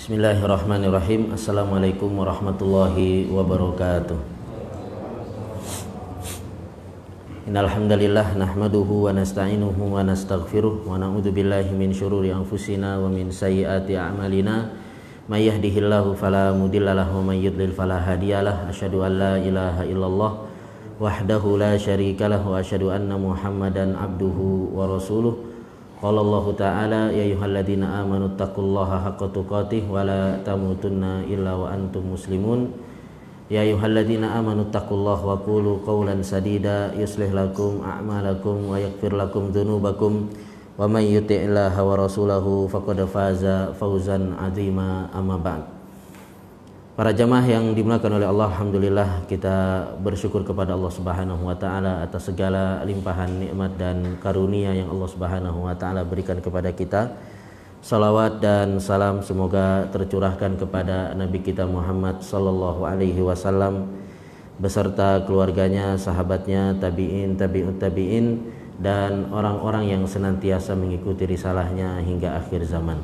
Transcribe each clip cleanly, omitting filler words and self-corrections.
Bismillahirrahmanirrahim. Assalamualaikum warahmatullahi wabarakatuh. Innal hamdalillah nahmaduhu wa nasta'inuhu wa nastaghfiruh wa na'udzu billahi min syururi anfusina wa min sayyiati a'malina. May yahdihillahu fala mudhillalah wa may yudlil fala hadiyalah. Asyhadu an la ilaha illallah wahdahu la syarikalah wa asyhadu anna Muhammadan abduhu wa rasuluh. Qala Allah Ta'ala ya ayyuhalladzina amanu taqullaha haqqa tuqatih wa la tamutunna illa wa antum muslimun. Ya ayyuhalladzina amanu taqullaha wa qulu qawlan sadida yuslih lakum a'malakum wa yaghfir lakum dzunubakum wa may yuti'illaha wa rasulahu faqad faza fawzan 'azima. Amma ba'd. Para jamaah yang dimuliakan oleh Allah, alhamdulillah kita bersyukur kepada Allah Subhanahu wa taala atas segala limpahan nikmat dan karunia yang Allah Subhanahu wa taala berikan kepada kita. Salawat dan salam semoga tercurahkan kepada Nabi kita Muhammad sallallahu alaihi wasallam beserta keluarganya, sahabatnya, tabi'in, tabi'ut tabi'in dan orang-orang yang senantiasa mengikuti risalahnya hingga akhir zaman.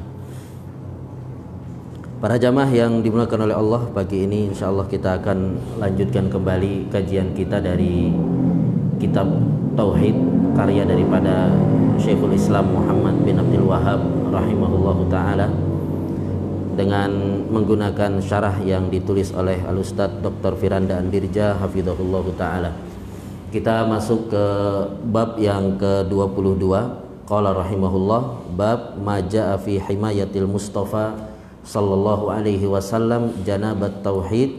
Para jamaah yang dimuliakan oleh Allah, pagi ini insyaallah kita akan lanjutkan kembali kajian kita dari kitab Tauhid karya daripada Syekhul Islam Muhammad bin Abdul Wahhab rahimahullahu taala dengan menggunakan syarah yang ditulis oleh Al-Ustaz Dr. Firanda Andirja hafizahullahu taala. Kita masuk ke bab yang ke-22. Qala rahimahullah, bab ma jaa fi himayatil Mustafa sallallahu alaihi wasallam janabat tauhid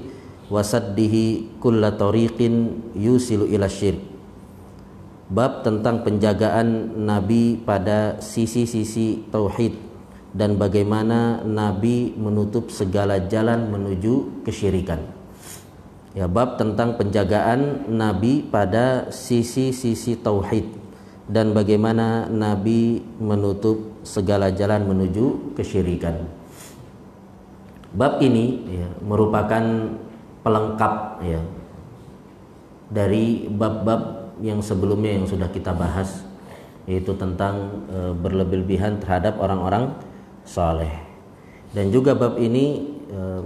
wasaddihi kulla tariqin yusilu ila syirk. Bab tentang penjagaan Nabi pada sisi-sisi tauhid dan bagaimana Nabi menutup segala jalan menuju kesyirikan. Ya, bab tentang penjagaan Nabi pada sisi-sisi tauhid dan bagaimana Nabi menutup segala jalan menuju kesyirikan. Bab ini ya, merupakan pelengkap ya, dari bab-bab yang sebelumnya yang sudah kita bahas, yaitu tentang berlebih-lebihan terhadap orang-orang saleh. Dan juga bab ini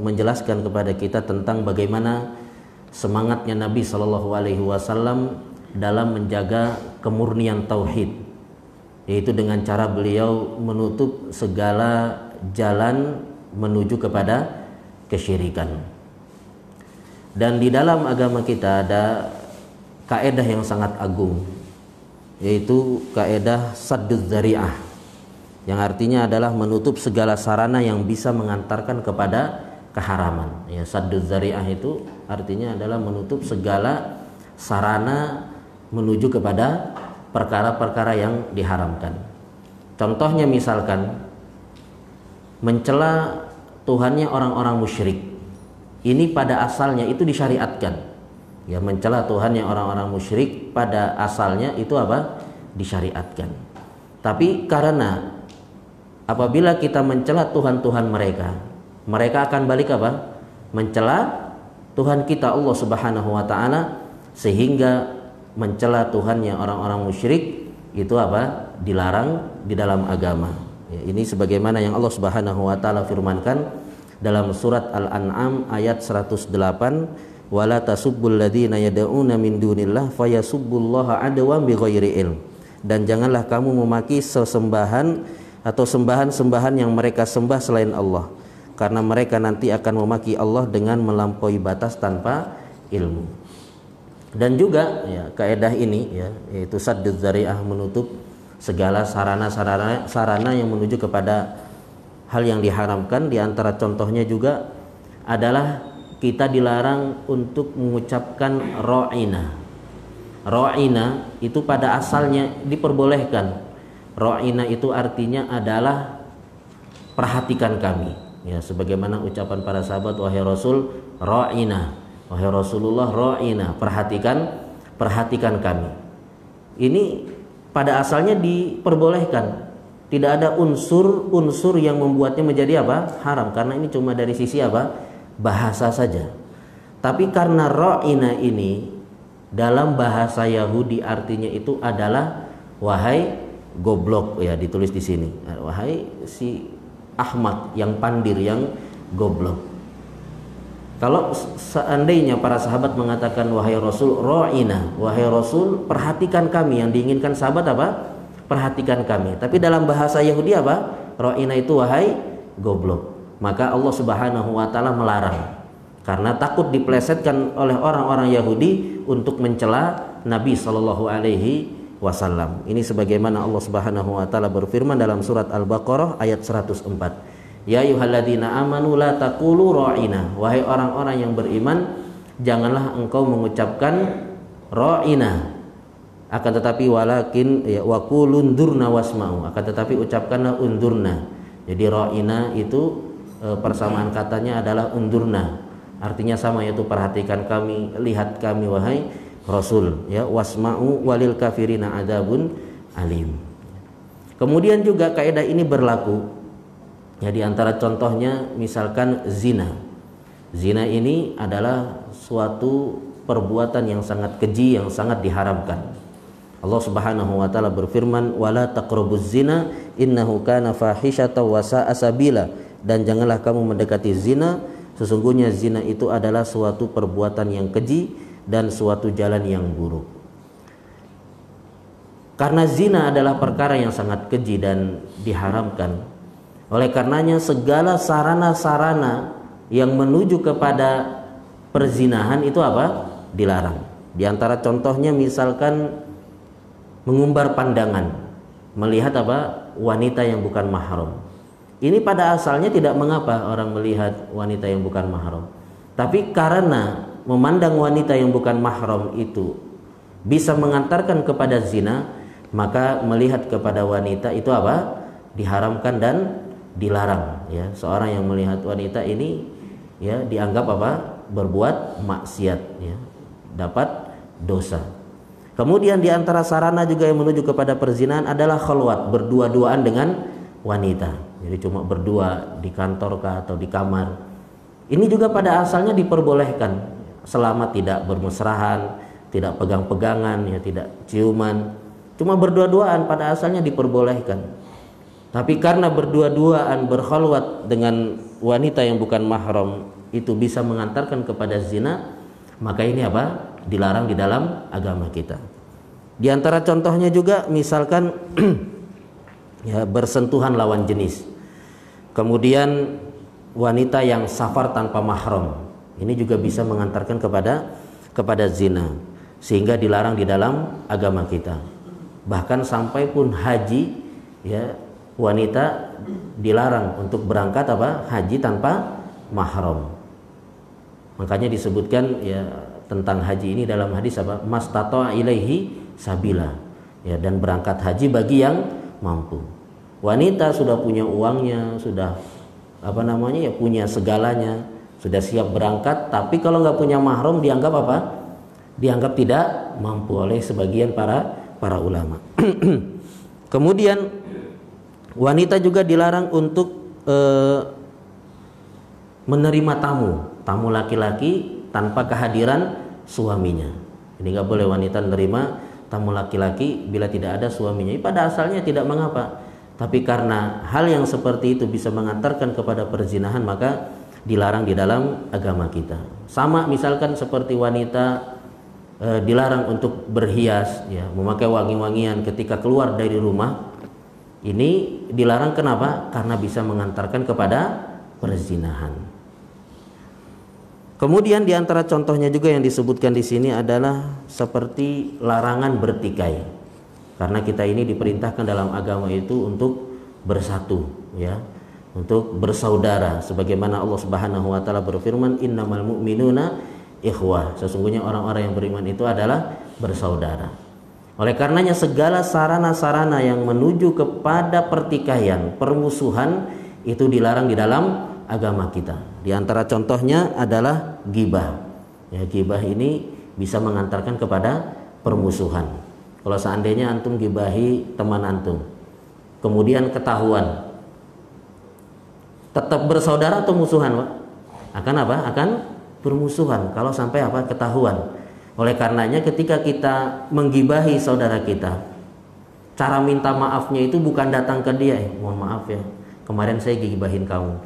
menjelaskan kepada kita tentang bagaimana semangatnya Nabi Shallallahu Alaihi Wasallam dalam menjaga kemurnian tauhid, yaitu dengan cara beliau menutup segala jalan menuju kepada kesyirikan. Dan di dalam agama kita ada kaedah yang sangat agung, yaitu kaedah sadduz dzari'ah, yang artinya adalah menutup segala sarana yang bisa mengantarkan kepada keharaman. Ya, sadduz dzari'ah itu artinya adalah menutup segala sarana menuju kepada perkara-perkara yang diharamkan. Contohnya misalkan mencela Tuhannya orang-orang musyrik. Ini pada asalnya itu disyariatkan. Ya, mencela Tuhannya orang-orang musyrik pada asalnya itu apa? Disyariatkan. Tapi karena apabila kita mencela Tuhan-Tuhan mereka, mereka akan balik apa? Mencela Tuhan kita Allah Subhanahu wa taala, sehingga mencela Tuhannya orang-orang musyrik itu apa? Dilarang di dalam agama. Ya, ini sebagaimana yang Allah Subhanahu wa taala firmankan dalam surat Al-An'am ayat 108, wala tasubbul ladzina yad'una min dunillah fayasubbullaha adwan bighairi ilm. Dan janganlah kamu memaki sesembahan atau sembahan-sembahan yang mereka sembah selain Allah, karena mereka nanti akan memaki Allah dengan melampaui batas tanpa ilmu. Dan juga ya, kaedah ini ya, yaitu sadduz dzari'ah, menutup segala sarana yang menuju kepada hal yang diharamkan. Di antara contohnya juga adalah kita dilarang untuk mengucapkan ra'ina. Ra'ina itu pada asalnya diperbolehkan. Ra'ina itu artinya adalah perhatikan kami. Ya, sebagaimana ucapan para sahabat, wahai Rasul, ra'ina. Wahai Rasulullah, ra'ina, perhatikan kami. Ini pada asalnya diperbolehkan. Tidak ada unsur yang membuatnya menjadi apa? Haram, karena ini cuma dari sisi apa? Bahasa saja. Tapi karena ra'ina ini dalam bahasa Yahudi artinya itu adalah wahai goblok, ya ditulis di sini. Wahai si ahmak, yang pandir, yang goblok. Kalau seandainya para sahabat mengatakan, wahai Rasul, ra'ina, wahai Rasul, perhatikan kami, yang diinginkan sahabat apa? Perhatikan kami. Tapi dalam bahasa Yahudi apa? Ra'ina itu wahai goblok. Maka Allah Subhanahu wa taala melarang, karena takut dipelesetkan oleh orang-orang Yahudi untuk mencela Nabi Shallallahu alaihi wasallam. Ini sebagaimana Allah Subhanahu wa taala berfirman dalam surat Al-Baqarah ayat 104. Ya ayyuhalladzina amanu la taqulu ra'ina, wahai orang-orang yang beriman, janganlah engkau mengucapkan ra'ina, akan tetapi walakin ya waqulu undurna wasma'u, akan tetapi ucapkanlah undurna. Jadi ra'ina itu persamaan katanya adalah undurna, artinya sama, yaitu perhatikan kami, lihat kami wahai Rasul, ya, wasma'u walil kafirina adzabun alim. Kemudian juga kaidah ini berlaku, ya, di antara contohnya misalkan zina. Zina ini adalah suatu perbuatan yang sangat keji, yang sangat diharamkan. Allah Subhanahu wa taala berfirman, wala taqrabuz zina innahu kana fahisyatan wa sa'a sabila, dan janganlah kamu mendekati zina, sesungguhnya zina itu adalah suatu perbuatan yang keji dan suatu jalan yang buruk. Karena zina adalah perkara yang sangat keji dan diharamkan, oleh karenanya segala sarana-sarana yang menuju kepada perzinahan itu apa? Dilarang. Di antara contohnya misalkan mengumbar pandangan, melihat apa? Wanita yang bukan mahram. Ini pada asalnya tidak mengapa orang melihat wanita yang bukan mahram. Tapi karena memandang wanita yang bukan mahram itu bisa mengantarkan kepada zina, maka melihat kepada wanita itu apa? Diharamkan dan dilarang, ya. Seorang yang melihat wanita ini, ya, dianggap apa? Berbuat maksiat, ya, dapat dosa. Kemudian di antara sarana juga yang menuju kepada perzinahan adalah khalwat, berdua-duaan dengan wanita. Jadi cuma berdua di kantor kah atau di kamar. Ini juga pada asalnya diperbolehkan selama tidak bermesrahan, tidak pegang-pegangan, ya, tidak ciuman. Cuma berdua-duaan pada asalnya diperbolehkan. Tapi karena berdua-duaan berkhalwat dengan wanita yang bukan mahram itu bisa mengantarkan kepada zina, maka ini apa? Dilarang di dalam agama kita. Di antara contohnya juga misalkan ya, bersentuhan lawan jenis. Kemudian wanita yang safar tanpa mahram, ini juga bisa mengantarkan kepada zina, sehingga dilarang di dalam agama kita. Bahkan sampai pun haji, ya, wanita dilarang untuk berangkat apa? Haji tanpa mahram. Makanya disebutkan, ya, tentang haji ini dalam hadis apa? Mastata ilaihi sabila, ya, dan berangkat haji bagi yang mampu. Wanita sudah punya uangnya, sudah apa namanya, ya, punya segalanya, sudah siap berangkat, tapi kalau nggak punya mahram dianggap apa? Dianggap tidak mampu oleh sebagian para ulama. Kemudian wanita juga dilarang untuk menerima tamu laki-laki tanpa kehadiran suaminya. Ini nggak boleh wanita menerima tamu laki-laki bila tidak ada suaminya. Ini pada asalnya tidak mengapa, tapi karena hal yang seperti itu bisa mengantarkan kepada perzinahan, maka dilarang di dalam agama kita. Sama misalkan seperti wanita dilarang untuk berhias, ya, memakai wangi-wangian ketika keluar dari rumah. Ini dilarang kenapa? Karena bisa mengantarkan kepada perzinahan. Kemudian di antara contohnya juga yang disebutkan di sini adalah seperti larangan bertikai. Karena kita ini diperintahkan dalam agama itu untuk bersatu, ya, untuk bersaudara, sebagaimana Allah Subhanahu wa taala berfirman, innamal mu'minuna ikhwah, sesungguhnya orang-orang yang beriman itu adalah bersaudara. Oleh karenanya segala sarana-sarana yang menuju kepada pertikaian, permusuhan, itu dilarang di dalam agama kita. Di antara contohnya adalah ghibah. Ya, ghibah ini bisa mengantarkan kepada permusuhan. Kalau seandainya antum ghibahi teman antum, kemudian ketahuan, tetap bersaudara atau musuhan, Pak? Akan apa? Akan permusuhan kalau sampai apa? Ketahuan. Oleh karenanya ketika kita menggibahi saudara kita, cara minta maafnya itu bukan datang ke dia, mohon maaf ya, kemarin saya gibahin kamu.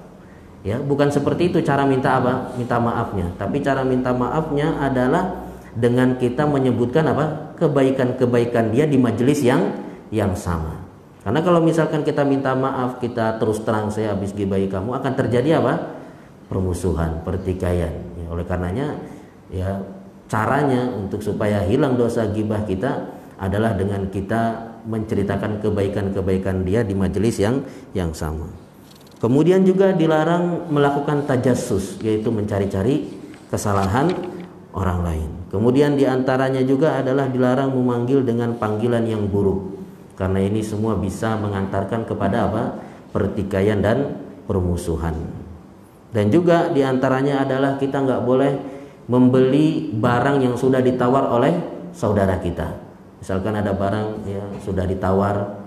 Ya, bukan seperti itu cara minta apa? Minta maafnya. Tapi cara minta maafnya adalah dengan kita menyebutkan apa? Kebaikan-kebaikan dia di majelis yang sama. Karena kalau misalkan kita minta maaf, kita terus terang saya habis gibahi kamu, akan terjadi apa? Permusuhan, pertikaian. Ya, oleh karenanya ya caranya untuk supaya hilang dosa gibah kita adalah dengan kita menceritakan kebaikan-kebaikan dia di majelis yang sama. Kemudian juga dilarang melakukan tajassus, yaitu mencari-cari kesalahan orang lain. Kemudian diantaranya juga adalah dilarang memanggil dengan panggilan yang buruk, karena ini semua bisa mengantarkan kepada apa? Pertikaian dan permusuhan. Dan juga diantaranya adalah kita nggak boleh membeli barang yang sudah ditawar oleh saudara kita. Misalkan ada barang ya sudah ditawar,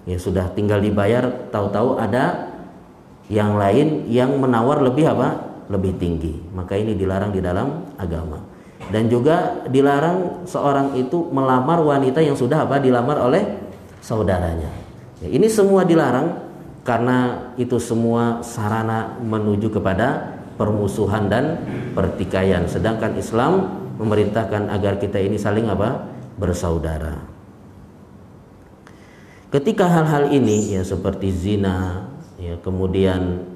ya sudah tinggal dibayar, tahu-tahu ada yang lain yang menawar lebih apa? Lebih tinggi. Maka ini dilarang di dalam agama. Dan juga dilarang seorang itu melamar wanita yang sudah apa? Dilamar oleh saudaranya. Ya, ini semua dilarang karena itu semua sarana menuju kepada permusuhan dan pertikaian. Sedangkan Islam memerintahkan agar kita ini saling apa? Bersaudara. Ketika hal-hal ini ya seperti zina, ya kemudian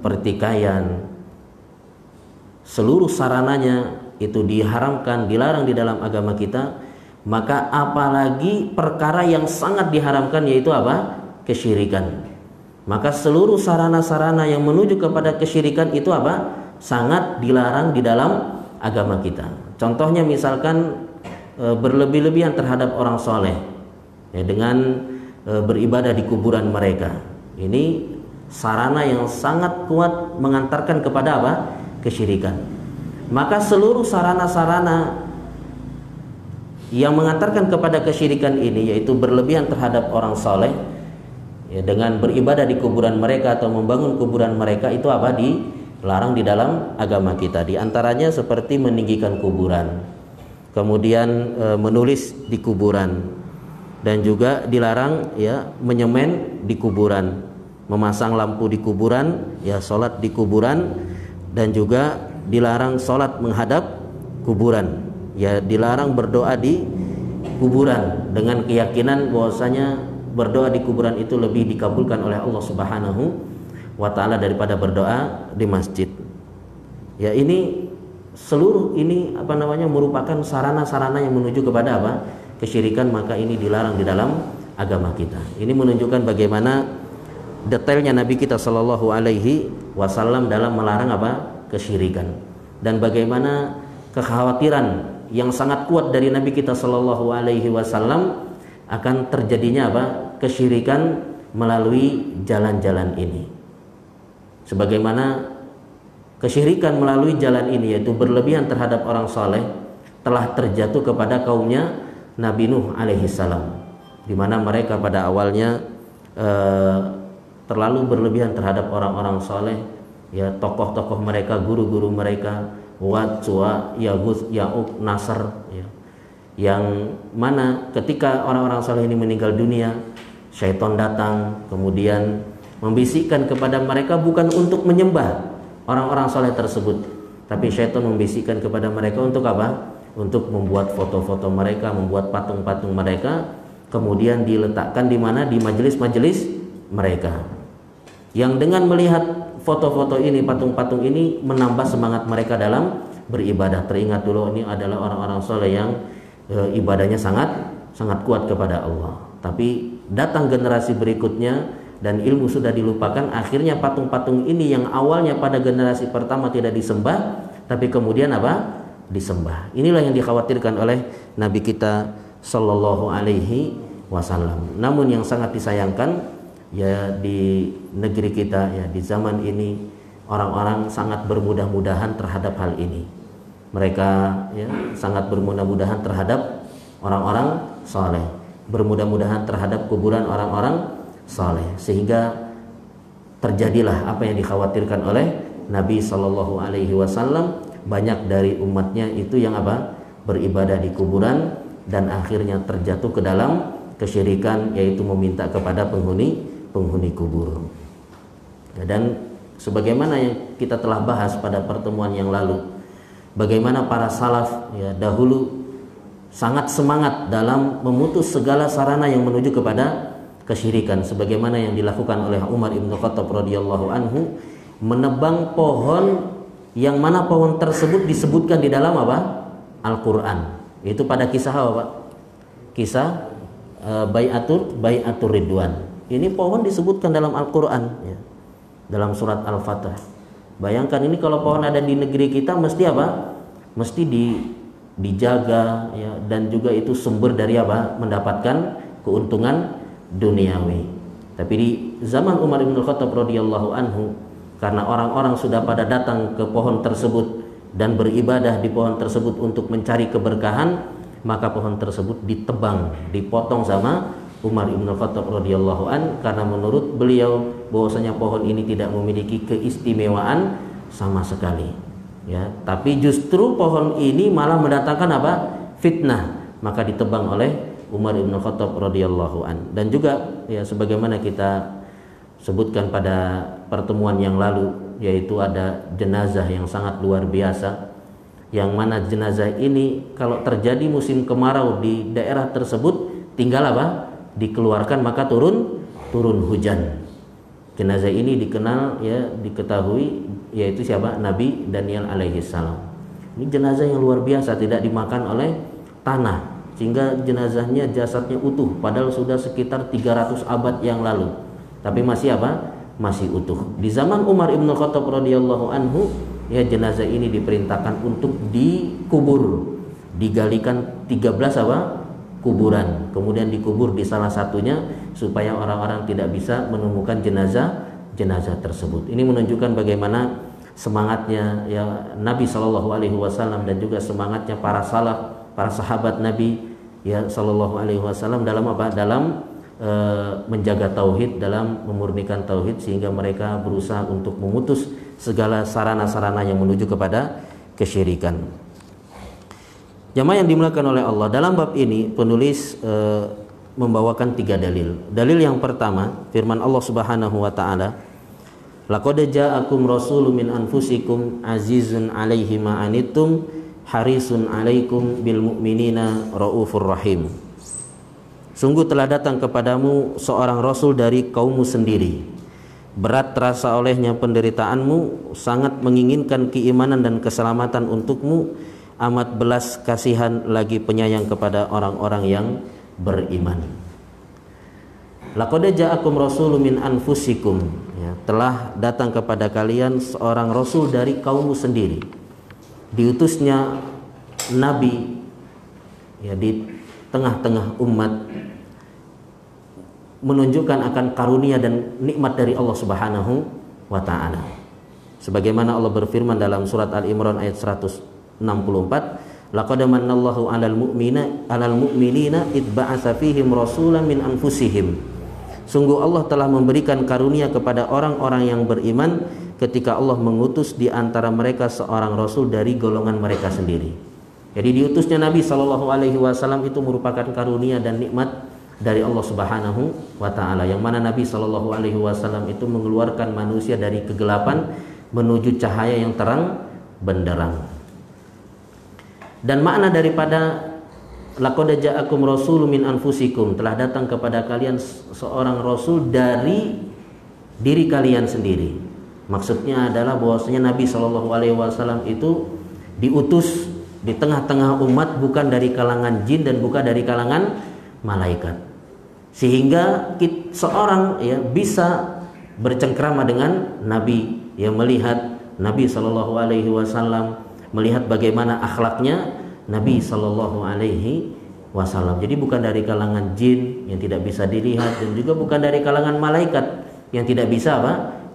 pertikaian, seluruh sarananya itu diharamkan, dilarang di dalam agama kita, maka apalagi perkara yang sangat diharamkan yaitu apa? Kesyirikan. Maka seluruh sarana-sarana yang menuju kepada kesyirikan itu apa? Sangat dilarang di dalam agama kita. Contohnya misalkan berlebih-lebihan terhadap orang soleh ya, dengan beribadah di kuburan mereka. Ini sarana yang sangat kuat mengantarkan kepada apa? Kesyirikan. Maka seluruh sarana-sarana yang mengantarkan kepada kesyirikan ini, yaitu berlebihan terhadap orang soleh ya, dengan beribadah di kuburan mereka atau membangun kuburan mereka, itu apa? Dilarang di dalam agama kita. Di antaranya seperti meninggikan kuburan, kemudian menulis di kuburan, dan juga dilarang ya menyemen di kuburan, memasang lampu di kuburan, ya sholat di kuburan, dan juga dilarang sholat menghadap kuburan, ya dilarang berdoa di kuburan dengan keyakinan bahwasanya berdoa di kuburan itu lebih dikabulkan oleh Allah Subhanahu wa taala daripada berdoa di masjid. Ya, ini seluruh ini merupakan sarana-sarana yang menuju kepada apa? Kesyirikan, maka ini dilarang di dalam agama kita. Ini menunjukkan bagaimana detailnya Nabi kita Shallallahu alaihi wasallam dalam melarang apa? Kesyirikan, dan bagaimana kekhawatiran yang sangat kuat dari Nabi kita Shallallahu alaihi wasallam akan terjadinya apa? Kesyirikan melalui jalan-jalan ini. Sebagaimana kesyirikan melalui jalan ini, yaitu berlebihan terhadap orang soleh, telah terjatuh kepada kaumnya Nabi Nuh alaihi salam, di mana mereka pada awalnya terlalu berlebihan terhadap orang-orang soleh, ya tokoh-tokoh mereka, guru-guru mereka, Wad, Suwa, Yaghus, Ya'uq, Nasr, ya, yang mana ketika orang-orang soleh ini meninggal dunia, syaitan datang kemudian membisikkan kepada mereka bukan untuk menyembah orang-orang soleh tersebut, tapi syaitan membisikkan kepada mereka untuk apa? Untuk membuat foto-foto mereka, membuat patung-patung mereka, kemudian diletakkan di mana? Di majelis-majelis mereka. Yang dengan melihat foto-foto ini, patung-patung ini, menambah semangat mereka dalam beribadah. Teringat dulu ini adalah orang-orang soleh yang ibadahnya sangat kuat kepada Allah. Tapi datang generasi berikutnya dan ilmu sudah dilupakan, akhirnya patung-patung ini yang awalnya pada generasi pertama tidak disembah, tapi kemudian apa? Disembah. Inilah yang dikhawatirkan oleh Nabi kita Sallallahu alaihi wasallam. Namun yang sangat disayangkan ya di negeri kita, ya di zaman ini, orang-orang sangat bermudah-mudahan terhadap hal ini. Mereka ya sangat bermudah-mudahan terhadap orang-orang soleh, bermudah-mudahan terhadap kuburan orang-orang soleh, sehingga terjadilah apa yang dikhawatirkan oleh Nabi Shallallahu alaihi wasallam. Banyak dari umatnya itu yang apa? Beribadah di kuburan dan akhirnya terjatuh ke dalam kesyirikan, yaitu meminta kepada penghuni penghuni kubur. Dan sebagaimana yang kita telah bahas pada pertemuan yang lalu, bagaimana para salaf ya dahulu sangat semangat dalam memutus segala sarana yang menuju kepada kesyirikan, sebagaimana yang dilakukan oleh Umar ibn Khattab radhiyallahu anhu, menebang pohon yang mana pohon tersebut disebutkan di dalam apa? Al-Quran. Itu pada kisah apa, Pak? Kisah Bai'atur Ridwan. Ini pohon disebutkan dalam Al-Quran ya, dalam surat Al-Fatah. Bayangkan ini kalau pohon ada di negeri kita mesti apa? Mesti dijaga ya, dan juga itu sumber dari apa? Mendapatkan keuntungan duniawi. Tapi di zaman Umar bin Khattab radhiyallahu anhu, karena orang-orang sudah pada datang ke pohon tersebut dan beribadah di pohon tersebut untuk mencari keberkahan, maka pohon tersebut ditebang, dipotong sama Umar bin Khattab radhiyallahu an, karena menurut beliau bahwasanya pohon ini tidak memiliki keistimewaan sama sekali ya, tapi justru pohon ini malah mendatangkan apa? Fitnah. Maka ditebang oleh Umar bin Khattab radhiyallahu an. Dan juga ya sebagaimana kita sebutkan pada pertemuan yang lalu, yaitu ada jenazah yang sangat luar biasa, yang mana jenazah ini kalau terjadi musim kemarau di daerah tersebut tinggal apa? Dikeluarkan maka turun hujan. Jenazah ini dikenal ya, diketahui yaitu siapa? Nabi Daniel alaihi salam. Ini jenazah yang luar biasa, tidak dimakan oleh tanah, sehingga jenazahnya, jasadnya utuh, padahal sudah sekitar 300 abad yang lalu, tapi masih apa? Masih utuh. Di zaman Umar ibn Khattab radhiyallahu anhu ya, jenazah ini diperintahkan untuk dikubur, digalikan 13 apa? Kuburan, kemudian dikubur di salah satunya supaya orang-orang tidak bisa menemukan jenazah tersebut. Ini menunjukkan bagaimana semangatnya ya Nabi Shallallahu Alaihi Wasallam dan juga semangatnya para salaf, para sahabat Nabi ya Shallallahu Alaihi Wasallam dalam apa? Dalam menjaga tauhid, dalam memurnikan tauhid, sehingga mereka berusaha untuk memutus segala sarana-sarana yang menuju kepada kesyirikan. Jamaah yang dimuliakan oleh Allah, dalam bab ini penulis membawakan 3 dalil. Dalil yang pertama, firman Allah Subhanahu wa taala, laqad ja'akum rasulun min anfusikum azizun 'alaihi ma anittum harisun 'alaikum bil mu'minina raufur rahim. Sungguh telah datang kepadamu seorang rasul dari kaummu sendiri. Berat terasa olehnya penderitaanmu, sangat menginginkan keimanan dan keselamatan untukmu, amat belas kasihan lagi penyayang kepada orang-orang yang beriman. Laqad ja'akum rasulun min anfusikum, ya, telah datang kepada kalian seorang rasul dari kaummu sendiri. Diutusnya nabi ya di tengah-tengah umat, menunjukkan akan karunia dan nikmat dari Allah Subhanahu wa taala. Sebagaimana Allah berfirman dalam surat Al-Imran ayat 164, laqad manallahu 'alal mu'minina id ba'atsa fihim rasulan min anfusihim. Sungguh Allah telah memberikan karunia kepada orang-orang yang beriman ketika Allah mengutus di antara mereka seorang rasul dari golongan mereka sendiri. Jadi diutusnya Nabi Shallallahu Alaihi Wasallam itu merupakan karunia dan nikmat dari Allah Subhanahu wa taala, yang mana Nabi Shallallahu Alaihi Wasallam itu mengeluarkan manusia dari kegelapan menuju cahaya yang terang benderang. Dan makna daripada laqad ja'akum rasulun min anfusikum, telah datang kepada kalian seorang rasul dari diri kalian sendiri. Maksudnya adalah bahwasanya Nabi Shallallahu Alaihi Wasallam itu diutus di tengah-tengah umat, bukan dari kalangan jin dan bukan dari kalangan malaikat, sehingga seorang ya bisa bercengkrama dengan Nabi, yang melihat Nabi Shallallahu Alaihi Wasallam, melihat bagaimana akhlaknya Nabi Shallallahu Alaihi Wasallam. Jadi bukan dari kalangan jin yang tidak bisa dilihat, dan juga bukan dari kalangan malaikat yang tidak bisa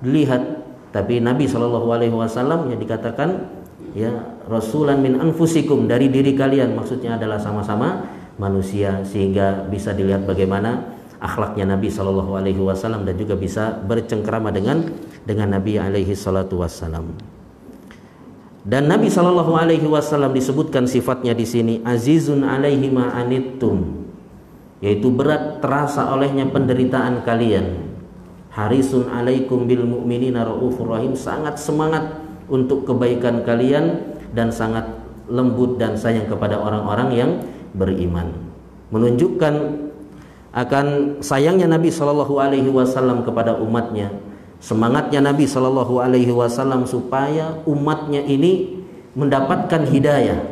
dilihat, tapi Nabi Shallallahu Alaihi Wasallam yang dikatakan ya rasulan min anfusikum, dari diri kalian, maksudnya adalah sama-sama manusia, sehingga bisa dilihat bagaimana akhlaknya Nabi Shallallahu Alaihi Wasallam dan juga bisa bercengkrama dengan Nabi alaihi salatu wassalam. Dan Nabi Shallallahu Alaihi Wasallam disebutkan sifatnya di sini azizun alaihi ma anittum, yaitu berat terasa olehnya penderitaan kalian. harisun alaikum bil mu'minina raufur rahim, sangat semangat untuk kebaikan kalian dan sangat lembut dan sayang kepada orang-orang yang beriman. Menunjukkan akan sayangnya Nabi Shallallahu Alaihi Wasallam kepada umatnya, semangatnya Nabi Shallallahu Alaihi Wasallam supaya umatnya ini mendapatkan hidayah,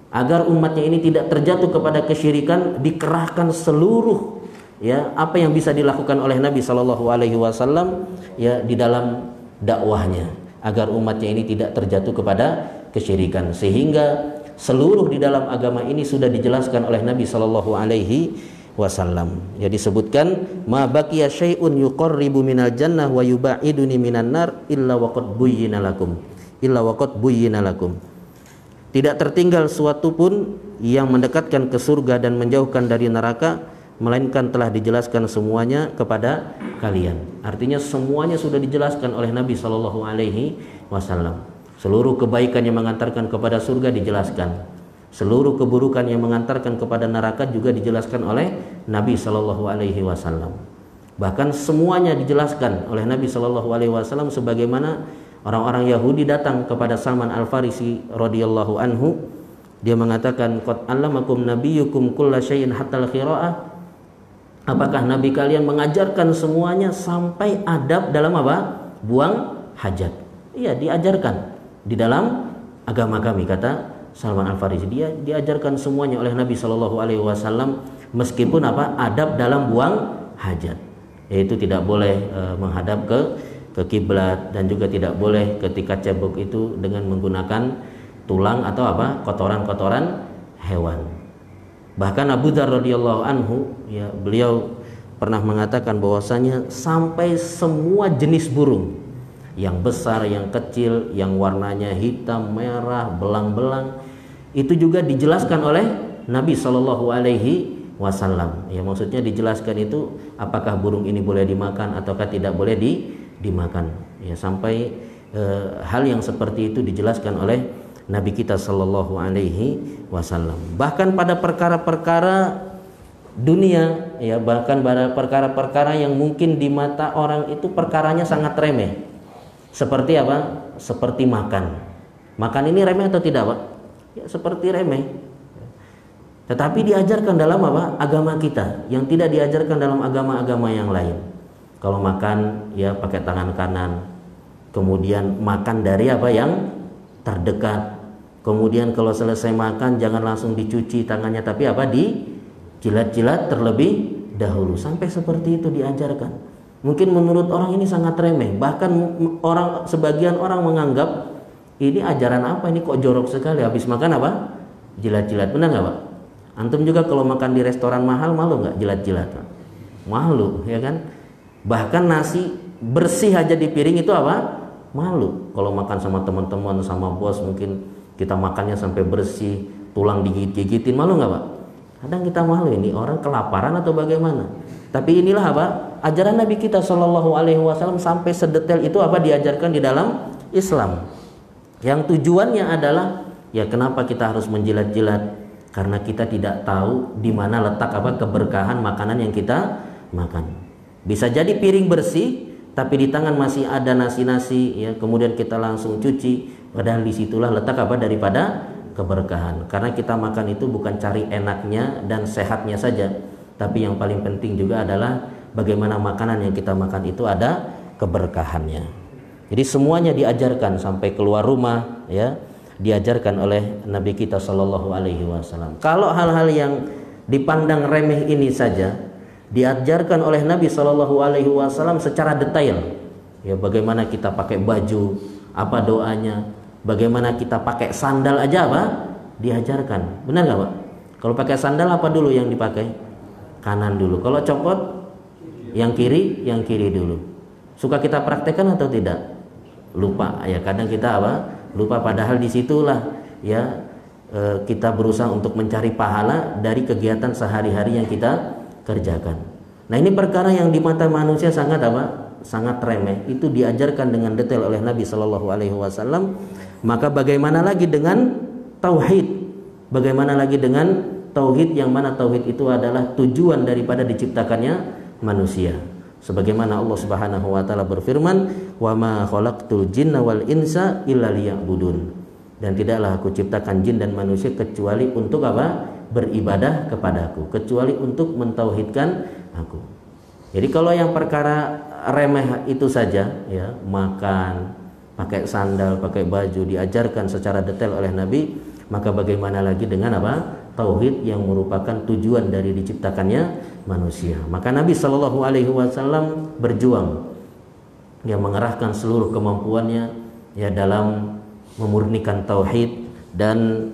agar umatnya ini tidak terjatuh kepada kesyirikan. Dikerahkan seluruh ya apa yang bisa dilakukan oleh Nabi Shallallahu Alaihi Wasallam ya di dalam dakwahnya, agar umatnya ini tidak terjatuh kepada kesyirikan, sehingga seluruh di dalam agama ini sudah dijelaskan oleh Nabi Shallallahu Alaihi Wasallam. Ya, disebutkan ma baqiya syai'un yuqarribu minal jannah wa yubaiduni minan nar illa waqad buyyina lakum, illa waqad buyyina lakum. Tidak tertinggal suatu pun yang mendekatkan ke surga dan menjauhkan dari neraka, melainkan telah dijelaskan semuanya kepada kalian. Artinya semuanya sudah dijelaskan oleh Nabi Shallallahu Alaihi Wasallam. Seluruh kebaikan yang mengantarkan kepada surga dijelaskan, seluruh keburukan yang mengantarkan kepada neraka juga dijelaskan oleh Nabi Shallallahu Alaihi Wasallam. Bahkan semuanya dijelaskan oleh Nabi Shallallahu Alaihi Wasallam, sebagaimana orang-orang Yahudi datang kepada Salman Al-Farisi radhiyallahu anhu. Dia mengatakan, qad allamakum nabiyyukum kulla syai'in hatta al-qiraa'ah. Apakah nabi kalian mengajarkan semuanya sampai adab dalam apa? Buang hajat. Iya, diajarkan di dalam agama kami, kata Salman Al-Farisi. Dia diajarkan semuanya oleh Nabi Shallallahu Alaihi Wasallam, meskipun apa? Adab dalam buang hajat, yaitu tidak boleh menghadap ke kiblat, dan juga tidak boleh ketika cebok itu dengan menggunakan tulang atau apa? Kotoran-kotoran hewan. Bahkan Abu Dzar radhiyallahu anhu ya, beliau pernah mengatakan bahwasanya sampai semua jenis burung, yang besar, yang kecil, yang warnanya hitam, merah, belang-belang, itu juga dijelaskan oleh Nabi Shallallahu Alaihi Wasallam. Ya, maksudnya dijelaskan itu apakah burung ini boleh dimakan ataukah tidak boleh dimakan. Ya, sampai hal yang seperti itu dijelaskan oleh Nabi kita Shallallahu Alaihi Wasallam. Bahkan pada perkara-perkara dunia, ya, bahkan pada perkara-perkara yang mungkin di mata orang itu perkaranya sangat remeh. Seperti apa? Seperti makan. Makan ini remeh atau tidak, Pak? Ya, seperti remeh. Tetapi diajarkan dalam apa? Agama kita, yang tidak diajarkan dalam agama-agama yang lain. Kalau makan ya pakai tangan kanan. Kemudian makan dari apa yang terdekat. Kemudian kalau selesai makan jangan langsung dicuci tangannya, tapi apa? Dijilat-jilat terlebih dahulu. Sampai seperti itu diajarkan. Mungkin menurut orang ini sangat remeh, bahkan sebagian orang menganggap ini ajaran apa ini, kok jorok sekali, habis makan apa? Jilat-jilat. Benar nggak, Pak? Antum juga kalau makan di restoran mahal malu nggak jilat-jilat? Malu, ya kan? Bahkan nasi bersih aja di piring itu apa? Malu. Kalau makan sama teman-teman, sama bos, mungkin kita makannya sampai bersih, tulang digigit-gigitin, malu nggak, Pak? Kadang kita malu, ini orang kelaparan atau bagaimana? Tapi inilah apa? Ajaran Nabi kita Shallallahu Alaihi Wasallam, sampai sedetail itu apa diajarkan di dalam Islam. Yang tujuannya adalah ya kenapa kita harus menjilat-jilat? Karena kita tidak tahu di mana letak apa keberkahan makanan yang kita makan. Bisa jadi piring bersih, tapi di tangan masih ada nasi-nasi, ya kemudian kita langsung cuci, padahal disitulah letak apa daripada keberkahan. Karena kita makan itu bukan cari enaknya dan sehatnya saja, tapi yang paling penting juga adalah bagaimana makanan yang kita makan itu ada keberkahannya. Jadi semuanya diajarkan sampai keluar rumah, ya diajarkan oleh Nabi kita Shallallahu Alaihi Wasallam. Kalau hal-hal yang dipandang remeh ini saja diajarkan oleh Nabi Shallallahu Alaihi Wasallam secara detail. Ya bagaimana kita pakai baju, apa doanya, bagaimana kita pakai sandal aja apa diajarkan. Benar nggak, Pak? Kalau pakai sandal apa dulu yang dipakai? Kanan dulu. Kalau copot yang kiri dulu. Suka kita praktekkan atau tidak? Lupa. Ya kadang kita apa? Lupa, padahal disitulah ya kita berusaha untuk mencari pahala dari kegiatan sehari-hari yang kita kerjakan. Nah ini perkara yang di mata manusia sangat apa? Sangat remeh. Itu diajarkan dengan detail oleh Nabi Shallallahu Alaihi Wasallam. Maka bagaimana lagi dengan tauhid? Bagaimana lagi dengan tauhid, yang mana tauhid itu adalah tujuan daripada diciptakannya manusia. Sebagaimana Allah Subhanahu wa taala berfirman, "Wa ma khalaqtul jinna wal insa illa liya'budun." Dan tidaklah aku ciptakan jin dan manusia kecuali untuk apa? Beribadah kepadaku, kecuali untuk mentauhidkan aku. Jadi kalau yang perkara remeh itu saja, ya, makan, pakai sandal, pakai baju diajarkan secara detail oleh Nabi, maka bagaimana lagi dengan apa? Tauhid yang merupakan tujuan dari diciptakannya manusia. Maka Nabi Shallallahu Alaihi Wasallam berjuang, yang mengerahkan seluruh kemampuannya ya dalam memurnikan tauhid dan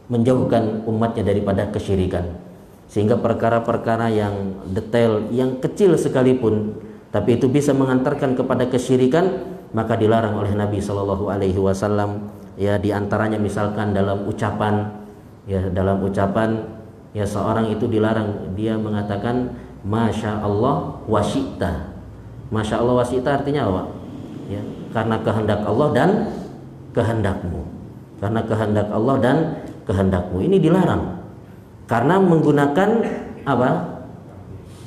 menjauhkan umatnya daripada kesyirikan. Sehingga perkara-perkara yang detail, yang kecil sekalipun, tapi itu bisa mengantarkan kepada kesyirikan, maka dilarang oleh Nabi Shallallahu Alaihi Wasallam. Ya, diantaranya misalkan dalam ucapan, ya seorang itu dilarang dia mengatakan Masya Allah wa syi'ta. Masya Allah wa syi'ta artinya apa? Ya, karena kehendak Allah dan kehendakmu. Karena kehendak Allah dan kehendakmu. Ini dilarang. Karena menggunakan apa?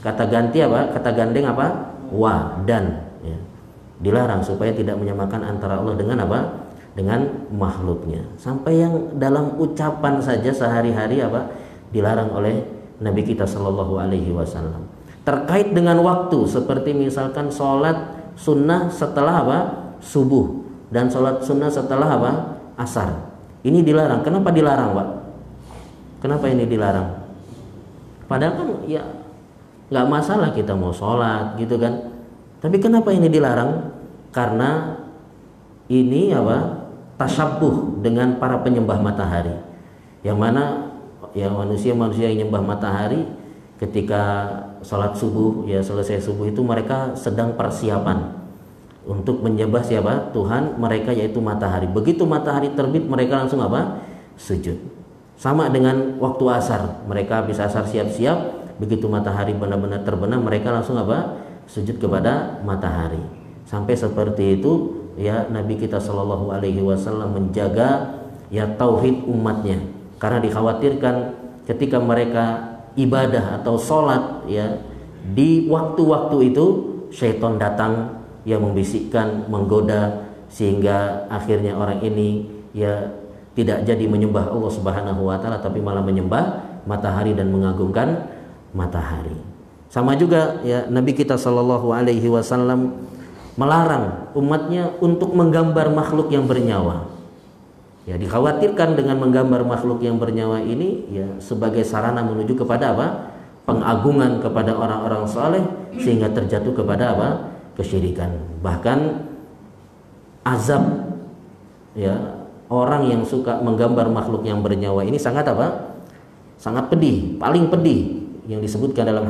Kata ganti apa? Kata gandeng apa? Wa dan. Ya. Dilarang supaya tidak menyamakan antara Allah dengan apa? Dengan makhluknya. Sampai yang dalam ucapan saja sehari-hari apa? Dilarang oleh Nabi kita Shallallahu Alaihi Wasallam. Terkait dengan waktu, seperti misalkan sholat sunnah setelah apa? Subuh, dan sholat sunnah setelah apa? Asar. Ini dilarang. Kenapa dilarang, Pak? Kenapa ini dilarang? Padahal kan ya nggak masalah kita mau sholat gitu kan. Tapi kenapa ini dilarang? Karena ini apa? Tasyabuh dengan para penyembah matahari. Yang mana ya manusia-manusia yang menyembah matahari ketika sholat subuh, ya selesai subuh itu mereka sedang persiapan untuk menyembah siapa? Tuhan mereka, yaitu matahari. Begitu matahari terbit mereka langsung apa? Sujud. Sama dengan waktu asar, mereka habis asar siap-siap, begitu matahari benar-benar terbenam mereka langsung apa? Sujud kepada matahari. Sampai seperti itu ya Nabi kita Shallallahu Alaihi Wasallam menjaga ya tauhid umatnya, karena dikhawatirkan ketika mereka ibadah atau sholat ya di waktu-waktu itu syaitan datang yang membisikkan, menggoda, sehingga akhirnya orang ini ya tidak jadi menyembah Allah Subhanahu wa taala, tapi malah menyembah matahari dan mengagungkan matahari. Sama juga ya Nabi kita Shallallahu Alaihi Wasallam melarang umatnya untuk menggambar makhluk yang bernyawa. Ya, dikhawatirkan dengan menggambar makhluk yang bernyawa ini ya sebagai sarana menuju kepada apa? Pengagungan kepada orang-orang saleh, sehingga terjatuh kepada apa? Kesyirikan. Bahkan azab ya orang yang suka menggambar makhluk yang bernyawa ini sangat apa? Sangat pedih, paling pedih, yang disebutkan dalam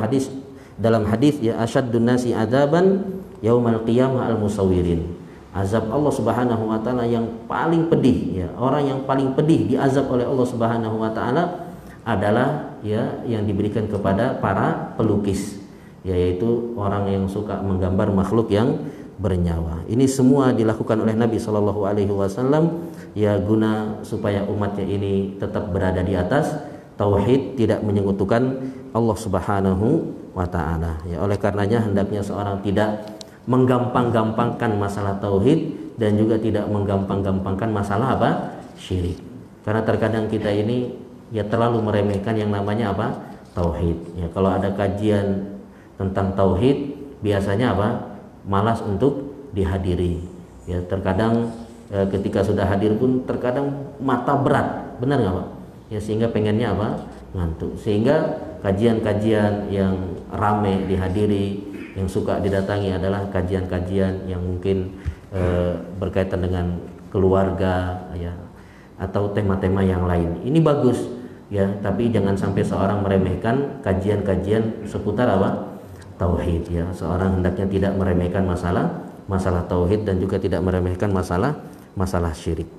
hadis ya asyaddun nasi adaban yaumal qiyamah al-musawwirin. Azab Allah Subhanahu wa taala yang paling pedih ya, orang yang paling pedih diazab oleh Allah Subhanahu wa taala adalah ya yang diberikan kepada para pelukis, yaitu orang yang suka menggambar makhluk yang bernyawa. Ini semua dilakukan oleh Nabi Shallallahu Alaihi Wasallam ya guna supaya umatnya ini tetap berada di atas tauhid, tidak menyekutukan Allah Subhanahu wa taala. Ya, oleh karenanya hendaknya seorang tidak menggampang-gampangkan masalah tauhid dan juga tidak menggampang-gampangkan masalah apa? Syirik. Karena terkadang kita ini ya terlalu meremehkan yang namanya apa? Tauhid. Ya, kalau ada kajian tentang tauhid biasanya apa? Malas untuk dihadiri. Ya, terkadang ketika sudah hadir pun terkadang mata berat, benar nggak Pak? Ya, sehingga pengennya apa? Ngantuk. Sehingga kajian-kajian yang rame dihadiri, yang suka didatangi adalah kajian-kajian yang mungkin berkaitan dengan keluarga ya atau tema-tema yang lain. Ini bagus ya, tapi jangan sampai seorang meremehkan kajian-kajian seputar apa? Tauhid ya. Seorang hendaknya tidak meremehkan masalah tauhid dan juga tidak meremehkan masalah syirik.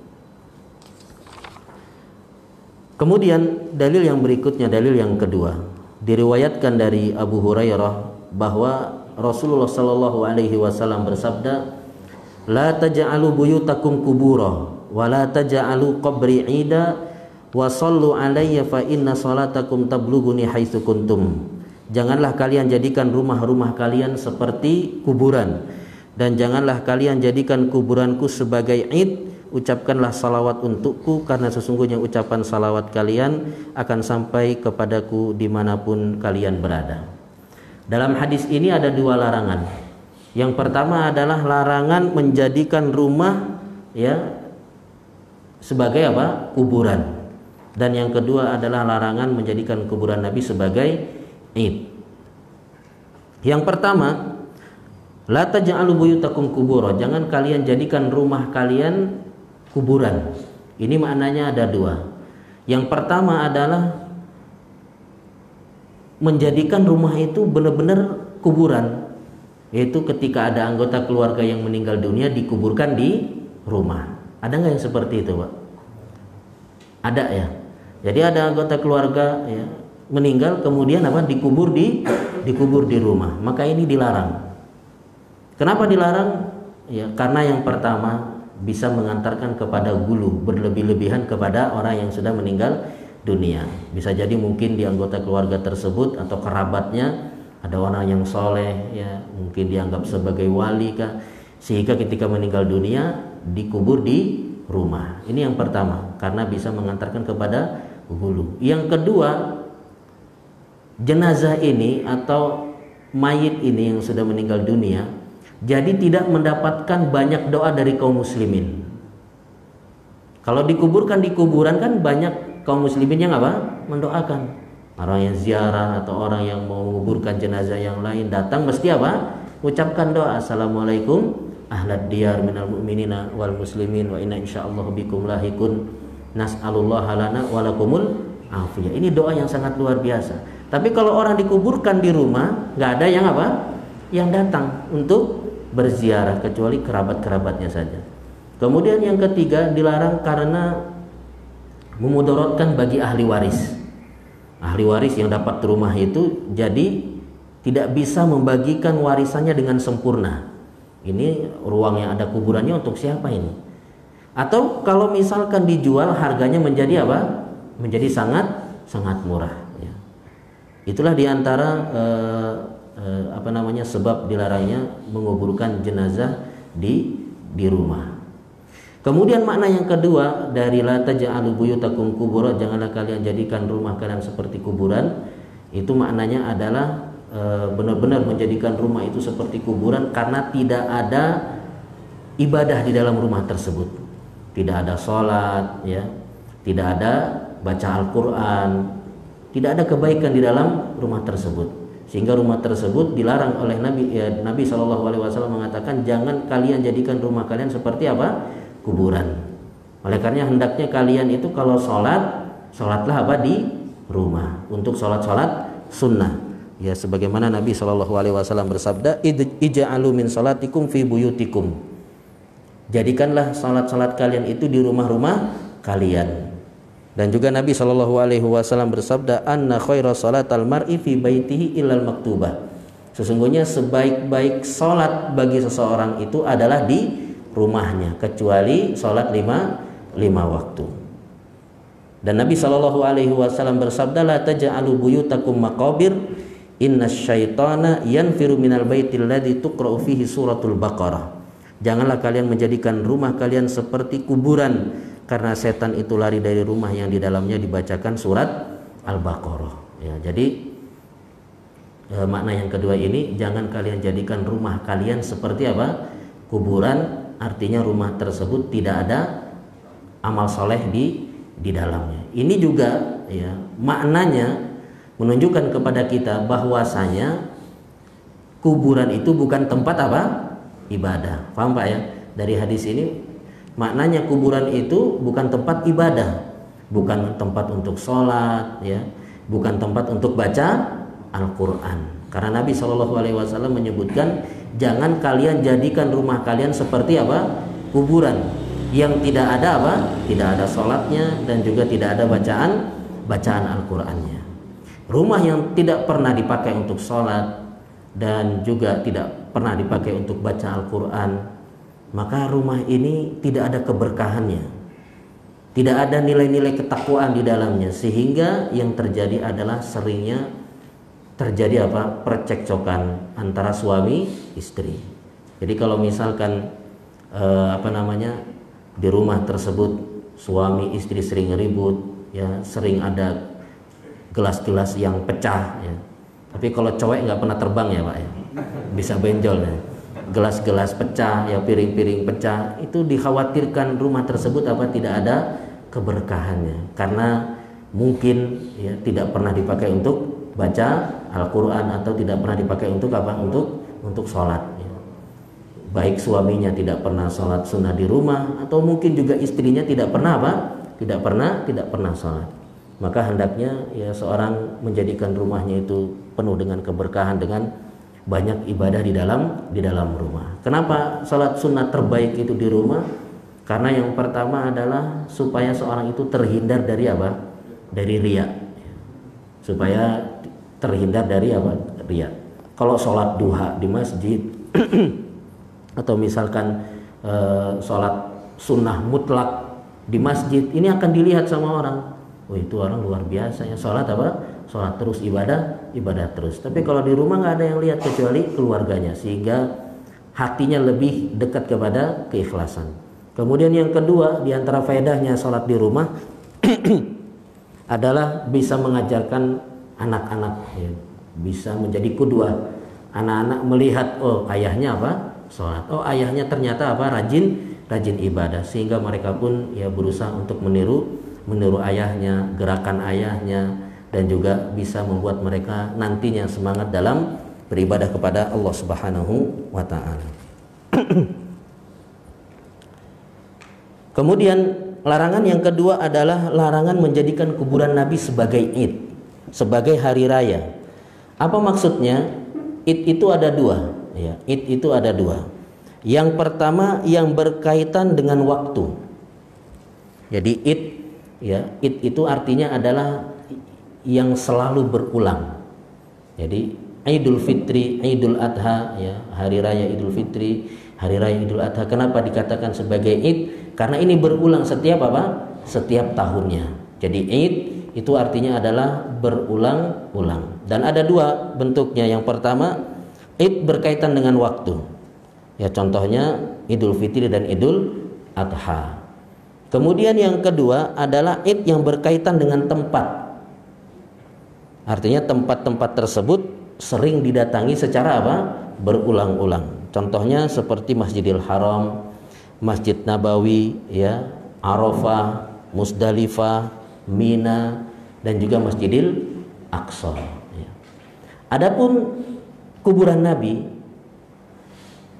Kemudian dalil yang berikutnya, dalil yang kedua, diriwayatkan dari Abu Hurairah bahwa Rasulullah Shallallahu Alaihi Wasallam bersabda, "La taj'alu buyutakum kubura, wa la taj'alu qabri 'ida, wa sallu alayya fa inna salatakum tablughuni haitsu kuntum." Janganlah kalian jadikan rumah-rumah kalian seperti kuburan, dan janganlah kalian jadikan kuburanku sebagai id. Ucapkanlah salawat untukku, karena sesungguhnya ucapan salawat kalian akan sampai kepadaku dimanapun kalian berada. Dalam hadis ini ada dua larangan. Yang pertama adalah larangan menjadikan rumah sebagai kuburan. Dan yang kedua adalah larangan menjadikan kuburan Nabi sebagai id. Yang pertama, la taj'alu buyutakum kubura, jangan kalian jadikan rumah kalian kuburan. Ini maknanya ada dua. Yang pertama adalah menjadikan rumah itu benar-benar kuburan, yaitu ketika ada anggota keluarga yang meninggal dunia dikuburkan di rumah. Ada nggak yang seperti itu, Pak? Ada ya. Jadi ada anggota keluarga meninggal kemudian dikubur di rumah. Maka ini dilarang. Kenapa dilarang? Ya, karena yang pertama bisa mengantarkan kepada gulu, berlebih-lebihan kepada orang yang sudah meninggal dunia. Bisa jadi mungkin di anggota keluarga tersebut atau kerabatnya ada orang yang soleh, mungkin dianggap sebagai wali kah, sehingga ketika meninggal dunia dikubur di rumah. Ini yang pertama, karena bisa mengantarkan kepada gulu. Yang kedua, jenazah ini atau mayit ini yang sudah meninggal dunia jadi tidak mendapatkan banyak doa dari kaum muslimin. Kalau dikuburkan di kuburan kan banyak kaum muslimin yang mendoakan. Orang yang ziarah atau orang yang mau menguburkan jenazah yang lain datang mesti ucapkan doa, assalamualaikum ahlad diyar minal mu'minina wal muslimin wa inna insyaallah bikum lahikun nas'alullaha lana walakumul afiyah. Ini doa yang sangat luar biasa. Tapi kalau orang dikuburkan di rumah, nggak ada yang datang untuk berziarah kecuali kerabat-kerabatnya saja. Kemudian yang ketiga, dilarang karena memudaratkan bagi ahli waris. Ahli waris yang dapat rumah itu jadi tidak bisa membagikan warisannya dengan sempurna. Ini ruang yang ada kuburannya untuk siapa ini? Atau kalau misalkan dijual harganya menjadi menjadi sangat murah. Itulah diantara sebab dilarangnya menguburkan jenazah di rumah. Kemudian makna yang kedua dari la taj'alu buyutakum kubura, janganlah kalian jadikan rumah kalian seperti kuburan. Itu maknanya adalah benar-benar menjadikan rumah itu seperti kuburan karena tidak ada ibadah di dalam rumah tersebut. Tidak ada sholat, tidak ada baca Al-Quran, tidak ada kebaikan di dalam rumah tersebut, sehingga rumah tersebut dilarang oleh Nabi. Nabi SAW mengatakan jangan kalian jadikan rumah kalian seperti kuburan. Oleh karena hendaknya kalian itu kalau sholatlah di rumah untuk sholat sunnah. Ya, sebagaimana Nabi SAW bersabda, ij'alu min salatikum fi buyutikum. Jadikanlah salat kalian itu di rumah-rumah kalian. Dan juga Nabi SAW bersabda, anna khaira salatal mar'i fi baitihi illal maktubah. Sesungguhnya sebaik-baik salat bagi seseorang itu adalah di rumahnya, kecuali salat lima waktu. Dan Nabi SAW bersabda, la taj'alu buyutakum maqabir, inna syaitana yanfiru minal baitil ladzi tuqra'u fihi suratul Baqarah. Janganlah kalian menjadikan rumah kalian seperti kuburan, karena setan itu lari dari rumah yang di dalamnya dibacakan surat Al-Baqarah. Ya, jadi makna yang kedua ini, jangan kalian jadikan rumah kalian seperti kuburan. Artinya rumah tersebut tidak ada amal soleh di dalamnya. Ini juga maknanya menunjukkan kepada kita bahwasanya kuburan itu bukan tempat ibadah. Paham Pak ya? Dari hadis ini maknanya kuburan itu bukan tempat ibadah, bukan tempat untuk sholat, bukan tempat untuk baca Al-Quran. Karena Nabi SAW menyebutkan jangan kalian jadikan rumah kalian seperti kuburan yang tidak ada tidak ada sholatnya dan juga tidak ada bacaan Al-Qurannya. Rumah yang tidak pernah dipakai untuk sholat dan juga tidak pernah dipakai untuk baca Al-Quran, maka rumah ini tidak ada keberkahannya, tidak ada nilai-nilai ketakwaan di dalamnya, sehingga yang terjadi adalah seringnya terjadi apa? Percekcokan antara suami istri. Jadi kalau misalkan di rumah tersebut suami istri sering ribut, ya, sering ada gelas-gelas yang pecah, ya. Tapi kalau cowok nggak pernah terbang ya Pak, ya, bisa benjol, ya. Gelas-gelas pecah, ya, piring-piring pecah, itu dikhawatirkan rumah tersebut tidak ada keberkahannya, karena mungkin, ya, tidak pernah dipakai untuk baca Al-Quran atau tidak pernah dipakai untuk untuk sholat, ya. Baik suaminya tidak pernah sholat sunnah di rumah, atau mungkin juga istrinya tidak pernah tidak pernah sholat. Maka hendaknya, ya, seorang menjadikan rumahnya itu penuh dengan keberkahan, dengan banyak ibadah di dalam rumah. Kenapa sholat sunnah terbaik itu di rumah? Karena yang pertama adalah supaya seorang itu terhindar dari dari riya, supaya terhindar dari riya. Kalau sholat duha di masjid atau misalkan sholat sunnah mutlak di masjid, ini akan dilihat sama orang. Oh, itu orang luar biasa ya, sholat sholat terus, ibadah terus. Tapi kalau di rumah nggak ada yang lihat kecuali keluarganya, sehingga hatinya lebih dekat kepada keikhlasan. Kemudian yang kedua, di antara faedahnya sholat di rumah adalah bisa mengajarkan anak-anak, ya, bisa menjadi qudwah. Anak-anak melihat, oh ayahnya sholat, oh ayahnya ternyata rajin ibadah, sehingga mereka pun, ya, berusaha untuk meniru ayahnya, gerakan ayahnya, dan juga bisa membuat mereka nantinya semangat dalam beribadah kepada Allah Subhanahu wa ta'ala. Kemudian larangan yang kedua adalah larangan menjadikan kuburan Nabi sebagai id, sebagai hari raya. Apa maksudnya? Id itu ada dua, ya. Id itu ada dua. Yang pertama yang berkaitan dengan waktu. Jadi id, ya, id itu artinya adalah yang selalu berulang. Jadi Idul Fitri, Idul Adha, ya, hari raya Idul Fitri, hari raya Idul Adha. Kenapa dikatakan sebagai id? Karena ini berulang setiap setiap tahunnya. Jadi id itu artinya adalah berulang-ulang. Dan ada dua bentuknya. Yang pertama, id berkaitan dengan waktu. Ya, contohnya Idul Fitri dan Idul Adha. Kemudian yang kedua adalah id yang berkaitan dengan tempat. Artinya tempat-tempat tersebut sering didatangi secara berulang-ulang. Contohnya seperti Masjidil Haram, Masjid Nabawi, ya, Arafah, Musdalifah, Mina, dan juga Masjidil Aqsa, ya. Adapun kuburan Nabi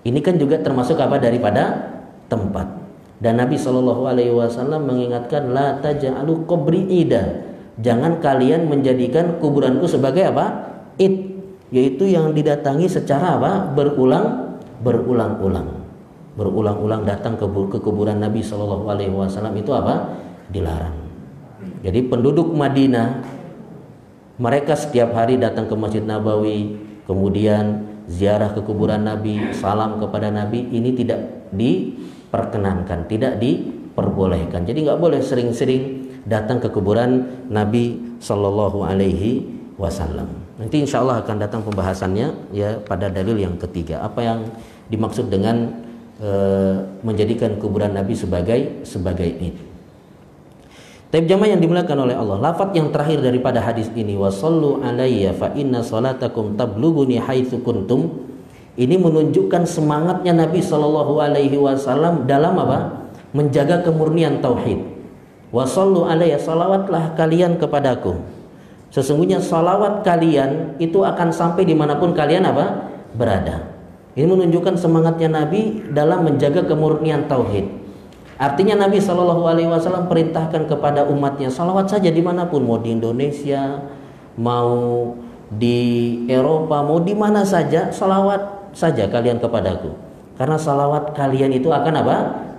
ini kan juga termasuk daripada tempat. Dan Nabi SAW mengingatkan, la taj'alu qabri ida, jangan kalian menjadikan kuburanku sebagai id, yaitu yang didatangi secara berulang-ulang datang ke kuburan Nabi SAW itu dilarang. Jadi penduduk Madinah, mereka setiap hari datang ke Masjid Nabawi, kemudian ziarah ke kuburan Nabi, salam kepada Nabi. Ini tidak diperkenankan, tidak diperbolehkan. Jadi nggak boleh sering-sering datang ke kuburan Nabi Sallallahu Alaihi Wasallam. Nanti insya Allah akan datang pembahasannya, ya, pada dalil yang ketiga. Apa yang dimaksud dengan menjadikan kuburan Nabi sebagai id. Tapi jamaah yang dimuliakan oleh Allah, lafaz yang terakhir daripada hadis ini, wasallu alayya fa inna salatakum tablughuni haitsu kuntum, ini menunjukkan semangatnya Nabi Shallallahu Alaihi Wasallam dalam menjaga kemurnian tauhid. Wasallu alayya, salawatlah kalian kepadaku, sesungguhnya salawat kalian itu akan sampai dimanapun kalian berada. Ini menunjukkan semangatnya Nabi dalam menjaga kemurnian tauhid. Artinya Nabi Shallallahu Alaihi Wasallam perintahkan kepada umatnya, salawat saja dimanapun, mau di Indonesia, mau di Eropa, mau di mana saja, salawat saja kalian kepadaku. Karena salawat kalian itu akan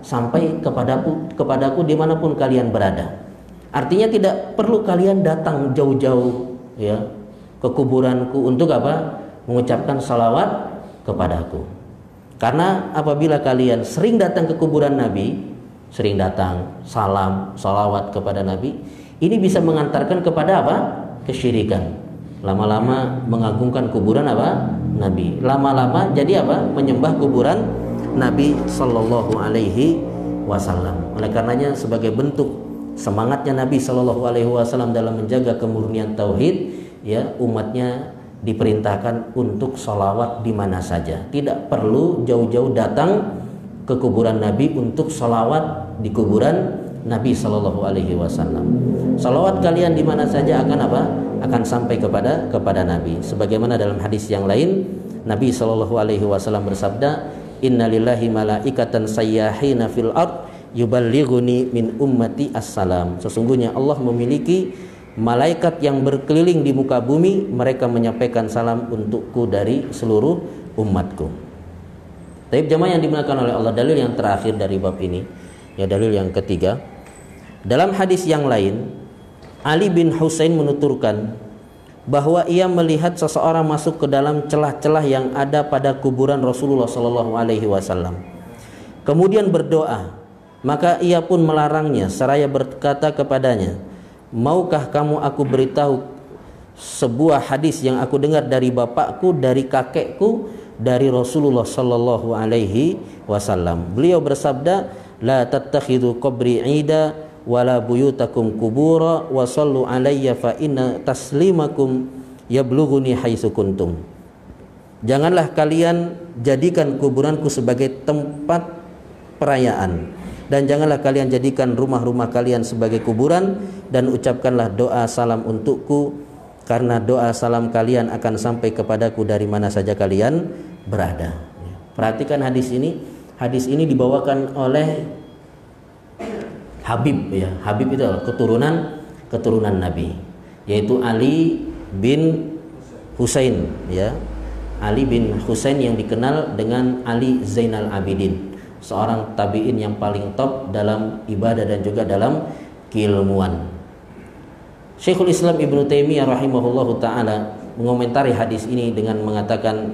sampai kepadaku dimanapun kalian berada. Artinya tidak perlu kalian datang jauh-jauh, ya, ke kuburanku untuk mengucapkan salawat kepadaku. Karena apabila kalian sering datang ke kuburan Nabi, sering datang salam, salawat kepada Nabi, ini bisa mengantarkan kepada kesyirikan. Lama-lama mengagungkan kuburan apa? Nabi. Lama-lama jadi apa? Menyembah kuburan Nabi sallallahu alaihi wasallam. Oleh karenanya sebagai bentuk semangatnya Nabi sallallahu alaihi wasallam dalam menjaga kemurnian tauhid, ya, umatnya diperintahkan untuk sholawat di mana saja. Tidak perlu jauh-jauh datang ke kuburan Nabi untuk sholawat di kuburan Nabi Shallallahu Alaihi Wasallam. Sholawat kalian di mana saja akan apa? Akan sampai kepada Nabi. Sebagaimana dalam hadis yang lain, Nabi Shallallahu Alaihi Wasallam bersabda, Innalillahi malaikatan sayyahina fil ard yuballighuni min ummati assalam. Sesungguhnya Allah memiliki malaikat yang berkeliling di muka bumi, mereka menyampaikan salam untukku dari seluruh umatku. Tapi jamaah yang dimuliakan oleh Allah, dalil yang terakhir dari bab ini, ya, dalil yang ketiga. Dalam hadis yang lain, Ali bin Husain menuturkan bahwa ia melihat seseorang masuk ke dalam celah-celah yang ada pada kuburan Rasulullah Shallallahu Alaihi Wasallam. Kemudian berdoa, maka ia pun melarangnya seraya berkata kepadanya, maukah kamu aku beritahu sebuah hadis yang aku dengar dari bapakku, dari kakekku, dari Rasulullah Sallallahu Alaihi Wasallam. Beliau bersabda, la tattakhidhu qabri 'ida wala buyutakum kubura wa sallu alayya fa inna taslimakum yablughuni haitsu kuntum. Janganlah kalian jadikan kuburanku sebagai tempat perayaan, dan janganlah kalian jadikan rumah-rumah kalian sebagai kuburan, dan ucapkanlah doa salam untukku, karena doa salam kalian akan sampai kepadaku dari mana saja kalian berada. Perhatikan hadis ini. Hadis ini dibawakan oleh Habib, ya. Habib itu adalah keturunan Nabi, yaitu Ali bin Husain, ya. Ali bin Husain yang dikenal dengan Ali Zainal Abidin, seorang tabi'in yang paling top dalam ibadah dan juga dalam keilmuan. Syekhul Islam Ibnu Taimiyah rahimahullahu taala mengomentari hadis ini dengan mengatakan,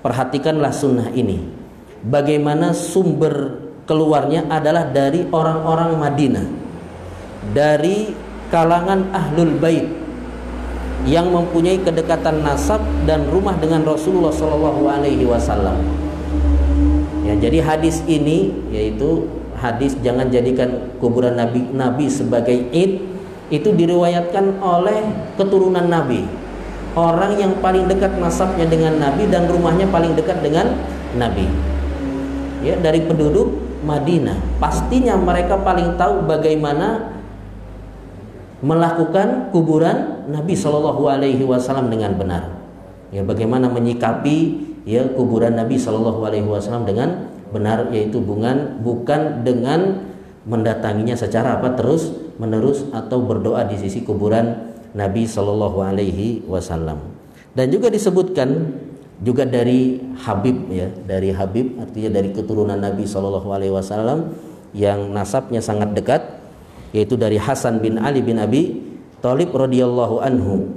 perhatikanlah sunnah ini, bagaimana sumber keluarnya adalah dari orang-orang Madinah, dari kalangan ahlul bait yang mempunyai kedekatan nasab dan rumah dengan Rasulullah Shallallahu Alaihi Wasallam. Ya, jadi hadis ini, yaitu hadis jangan jadikan kuburan Nabi sebagai id, itu diriwayatkan oleh keturunan Nabi, orang yang paling dekat nasabnya dengan Nabi dan rumahnya paling dekat dengan Nabi, ya, dari penduduk Madinah. Pastinya mereka paling tahu bagaimana melakukan kuburan Nabi Shallallahu Alaihi Wasallam dengan benar, ya, bagaimana menyikapi, ya, kuburan Nabi Shallallahu Alaihi Wasallam dengan benar, yaitu bukan dengan mendatanginya secara terus menerus atau berdoa di sisi kuburan Nabi Shallallahu Alaihi Wasallam. Dan juga disebutkan juga dari Habib, ya, dari Habib artinya dari keturunan Nabi Shallallahu Alaihi Wasallam yang nasabnya sangat dekat, yaitu dari Hasan bin Ali bin Abi Thalib radhiyallahu anhu.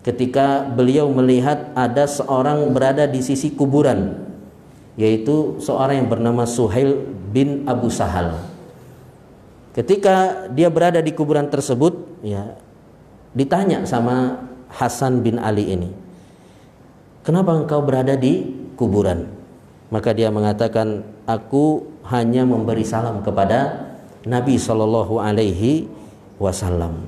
Ketika beliau melihat ada seorang berada di sisi kuburan, yaitu seorang yang bernama Suhail bin Abu Sahal. Ketika dia berada di kuburan tersebut, ya, ditanya sama Hasan bin Ali ini, kenapa engkau berada di kuburan? Maka dia mengatakan, aku hanya memberi salam kepada Nabi Shallallahu Alaihi Wasallam.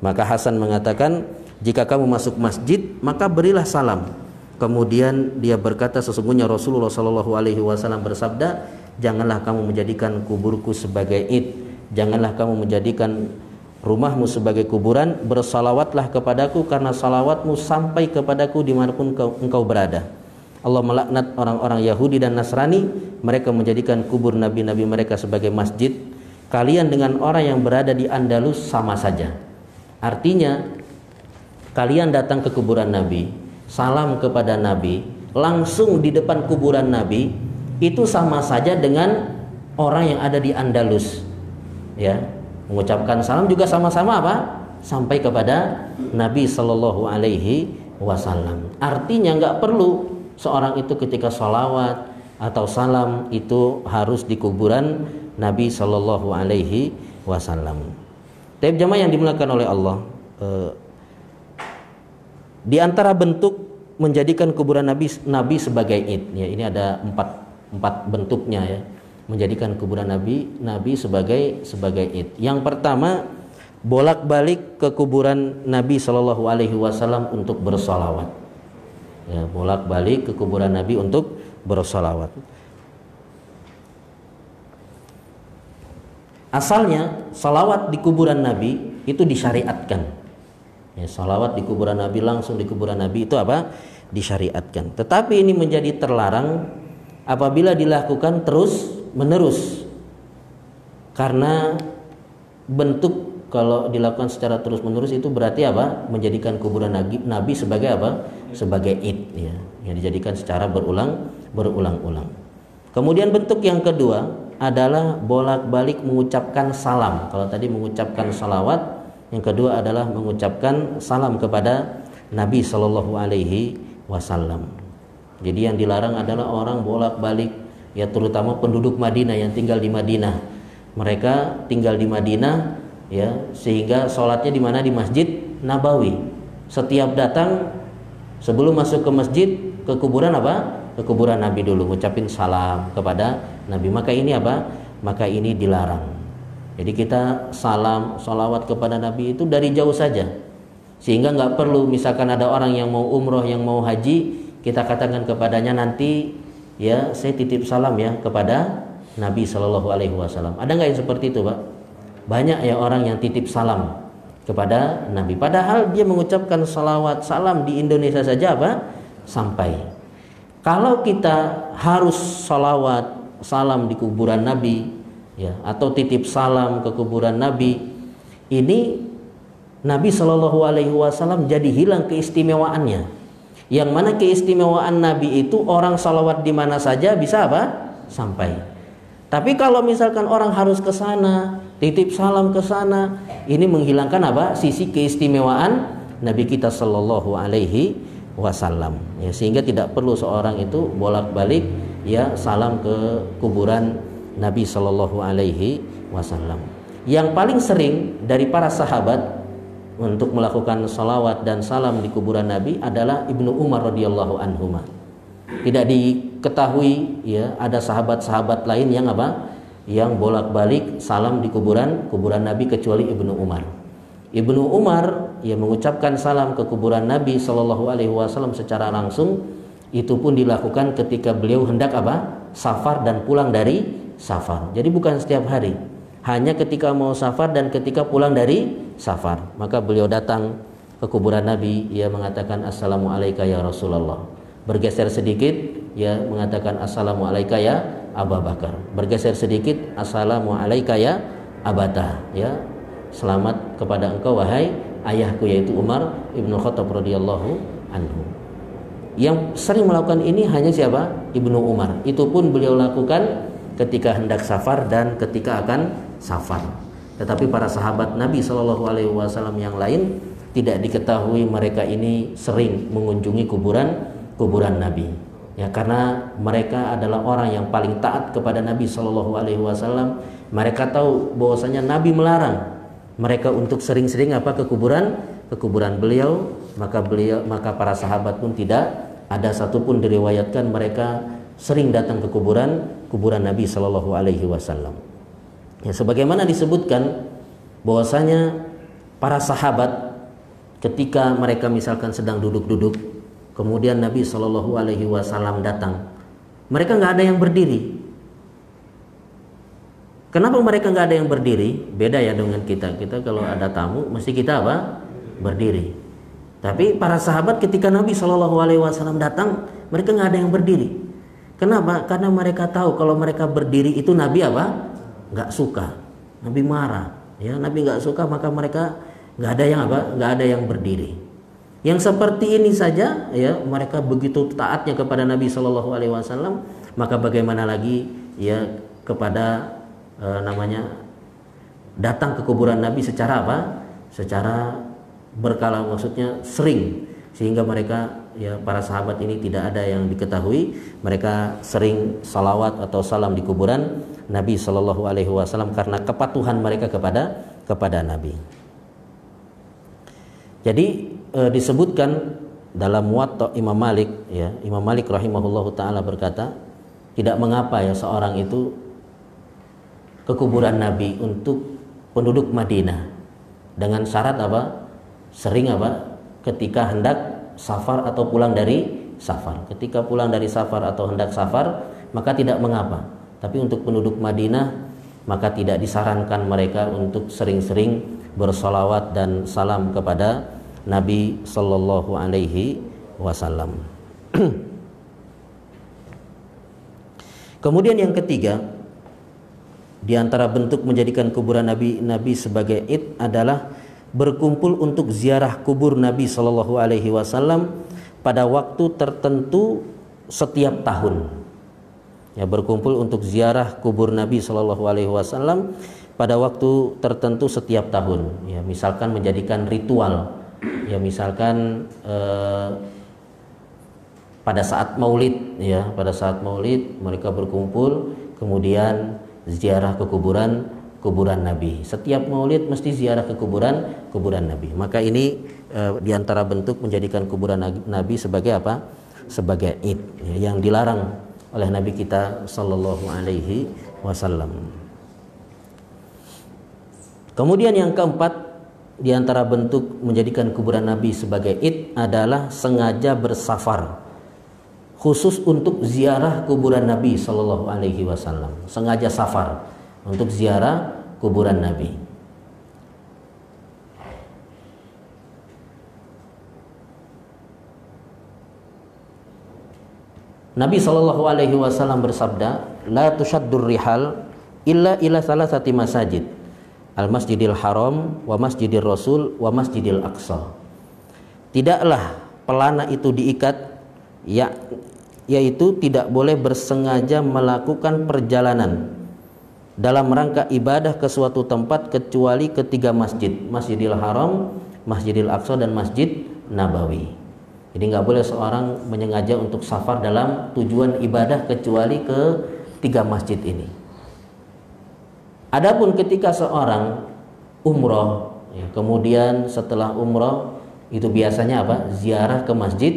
Maka Hasan mengatakan, jika kamu masuk masjid maka berilah salam. Kemudian dia berkata, sesungguhnya Rasulullah Shallallahu Alaihi Wasallam bersabda, janganlah kamu menjadikan kuburku sebagai id, janganlah kamu menjadikan rumahmu sebagai kuburan, bersalawatlah kepadaku karena salawatmu sampai kepadaku dimanapun engkau berada. Allah melaknat orang-orang Yahudi dan Nasrani, mereka menjadikan kubur nabi-nabi mereka sebagai masjid. Kalian dengan orang yang berada di Andalus sama saja. Artinya, kalian datang ke kuburan Nabi, salam kepada Nabi langsung di depan kuburan Nabi, itu sama saja dengan orang yang ada di Andalus, ya, mengucapkan salam juga sama-sama apa? Sampai kepada Nabi Shallallahu Alaihi Wasallam. Artinya nggak perlu seorang itu ketika sholawat atau salam itu harus di kuburan Nabi Shallallahu Alaihi Wasallam. Tapi jamaah yang dimuliakan oleh Allah, Di antara bentuk menjadikan kuburan Nabi sebagai id, ya, ini ada empat bentuknya ya, menjadikan kuburan Nabi sebagai id. Yang pertama, bolak-balik ke kuburan Nabi Shallallahu Alaihi Wasallam untuk bersolawat. Ya, bolak-balik ke kuburan Nabi untuk bersolawat. Asalnya salawat di kuburan Nabi itu disyariatkan. Ya, salawat di kuburan Nabi, langsung di kuburan Nabi itu apa? Disyariatkan. Tetapi ini menjadi terlarang apabila dilakukan terus menerus. Karena bentuk kalau dilakukan secara terus menerus itu berarti apa? Menjadikan kuburan Nabi sebagai apa? Sebagai id, ya, yang dijadikan secara berulang-ulang. Kemudian bentuk yang kedua adalah bolak-balik mengucapkan salam. Kalau tadi mengucapkan salawat, yang kedua adalah mengucapkan salam kepada Nabi Shallallahu Alaihi Wasallam. Jadi yang dilarang adalah orang bolak-balik, ya, terutama penduduk Madinah yang tinggal di Madinah. Mereka tinggal di Madinah, ya, sehingga sholatnya di mana? Di Masjid Nabawi. Setiap datang sebelum masuk ke masjid, ke kuburan apa? Ke kuburan Nabi dulu, ngucapin salam kepada Nabi. Maka ini apa? Maka ini dilarang. Jadi kita salam, sholawat kepada Nabi itu dari jauh saja, sehingga nggak perlu misalkan ada orang yang mau umroh, yang mau haji, kita katakan kepadanya nanti, ya, saya titip salam ya kepada Nabi Shallallahu Alaihi Wasallam. Ada nggak yang seperti itu, Pak? Banyak ya orang yang titip salam kepada Nabi, padahal dia mengucapkan salawat salam di Indonesia saja apa? Sampai. Kalau kita harus salawat salam di kuburan Nabi, ya, atau titip salam ke kuburan Nabi, ini Nabi Shallallahu Alaihi Wasallam jadi hilang keistimewaannya. Yang mana keistimewaan Nabi itu orang salawat di mana saja bisa apa? Sampai. Tapi kalau misalkan orang harus ke sana, titip salam ke sana, ini menghilangkan apa? Sisi keistimewaan Nabi kita Shallallahu Alaihi Wasallam. Ya, sehingga tidak perlu seorang itu bolak-balik, ya, salam ke kuburan Nabi Shallallahu Alaihi Wasallam. Yang paling sering dari para sahabat untuk melakukan salawat dan salam di kuburan Nabi adalah Ibnu Umar radhiyallahu anhuma. Tidak diketahui, ya, ada sahabat-sahabat lain yang apa? Yang bolak-balik salam di kuburan Nabi kecuali Ibnu Umar. Ibnu Umar, ya, mengucapkan salam ke kuburan Nabi Shallallahu Alaihi Wasallam secara langsung. Itu pun dilakukan ketika beliau hendak apa? Safar dan pulang dari safar. Jadi bukan setiap hari, hanya ketika mau safar dan ketika pulang dari safar. Maka beliau datang ke kuburan Nabi, ia mengatakan assalamualaikum ya Rasulullah. Bergeser sedikit, ya, mengatakan assalamualaikum ya Abu Bakar. Bergeser sedikit, assalamualaikum ya Abata, ya, selamat kepada engkau wahai ayahku, yaitu Umar ibnu Khattab radhiyallahu anhu. Yang sering melakukan ini hanya siapa? Ibnu Umar. Itu pun beliau lakukan ketika hendak safar dan ketika akan safar. Tetapi para sahabat Nabi Shallallahu Alaihi Wasallam yang lain tidak diketahui mereka ini sering mengunjungi kuburan Nabi. Ya, karena mereka adalah orang yang paling taat kepada Nabi Shallallahu Alaihi Wasallam. Mereka tahu bahwasanya Nabi melarang mereka untuk sering-sering apa? Ke kuburan beliau. Maka para sahabat pun tidak ada satupun diriwayatkan mereka sering datang ke kuburan Nabi Shallallahu Alaihi Wasallam. Ya, sebagaimana disebutkan bahwasanya para sahabat ketika mereka misalkan sedang duduk-duduk, kemudian Nabi Shallallahu Alaihi Wasallam datang, mereka nggak ada yang berdiri. Kenapa mereka nggak ada yang berdiri? Beda ya dengan kita. Kita kalau ada tamu mesti kita apa? Berdiri. Tapi para sahabat ketika Nabi Shallallahu Alaihi Wasallam datang, mereka nggak ada yang berdiri. Kenapa? Karena mereka tahu kalau mereka berdiri itu Nabi apa? Nggak suka. Nabi marah. Ya, Nabi nggak suka, maka mereka nggak ada yang apa? Nggak ada yang berdiri. Yang seperti ini saja, ya, mereka begitu taatnya kepada Nabi Shallallahu Alaihi Wasallam, maka bagaimana lagi, ya, kepada datang ke kuburan Nabi secara apa? Secara berkala, maksudnya sering, sehingga mereka, ya, para sahabat ini tidak ada yang diketahui mereka sering salawat atau salam di kuburan Nabi Shallallahu Alaihi Wasallam karena kepatuhan mereka kepada Nabi. Jadi disebutkan dalam Muwatta Imam Malik, ya, Imam Malik rahimahullahu taala berkata, tidak mengapa ya seorang itu ke kuburan Nabi untuk penduduk Madinah dengan syarat apa? Sering apa? Ketika hendak safar atau pulang dari safar. Ketika pulang dari safar atau hendak safar, maka tidak mengapa. Tapi untuk penduduk Madinah, maka tidak disarankan mereka untuk sering-sering bersolawat dan salam kepada Nabi Sallallahu Alaihi Wasallam. Kemudian yang ketiga, di antara bentuk menjadikan kuburan Nabi sebagai id adalah berkumpul untuk ziarah kubur Nabi Sallallahu Alaihi Wasallam pada waktu tertentu setiap tahun. Ya, berkumpul untuk ziarah kubur Nabi Sallallahu Alaihi Wasallam pada waktu tertentu setiap tahun. Ya, misalkan menjadikan ritual. Ya, misalkan pada saat Maulid, ya, pada saat Maulid mereka berkumpul kemudian ziarah ke kuburan Nabi. Setiap Maulid mesti ziarah ke kuburan Nabi. Maka ini diantara bentuk menjadikan kuburan Nabi sebagai apa? Sebagai id, ya, yang dilarang oleh Nabi kita Sallallahu Alaihi Wasallam. Kemudian yang keempat, diantara bentuk menjadikan kuburan Nabi sebagai id adalah sengaja bersafar khusus untuk ziarah kuburan Nabi Sallallahu Alaihi Wasallam. Sengaja safar untuk ziarah kuburan Nabi. Nabi Sallallahu Alaihi Wasallam bersabda, "La tushaddur rihal illa ila salasati masajid, al Masjidil Haram, wa Masjidil Rasul, wa Masjidil Aqsa." Tidaklah pelana itu diikat, yaitu tidak boleh bersengaja melakukan perjalanan dalam rangka ibadah ke suatu tempat kecuali ketiga masjid, Masjidil Haram, Masjidil Aqsa, dan Masjid Nabawi. Jadi nggak boleh seorang menyengaja untuk safar dalam tujuan ibadah kecuali ke tiga masjid ini. Adapun ketika seorang umroh, ya, kemudian setelah umroh itu biasanya apa? Ziarah ke Masjid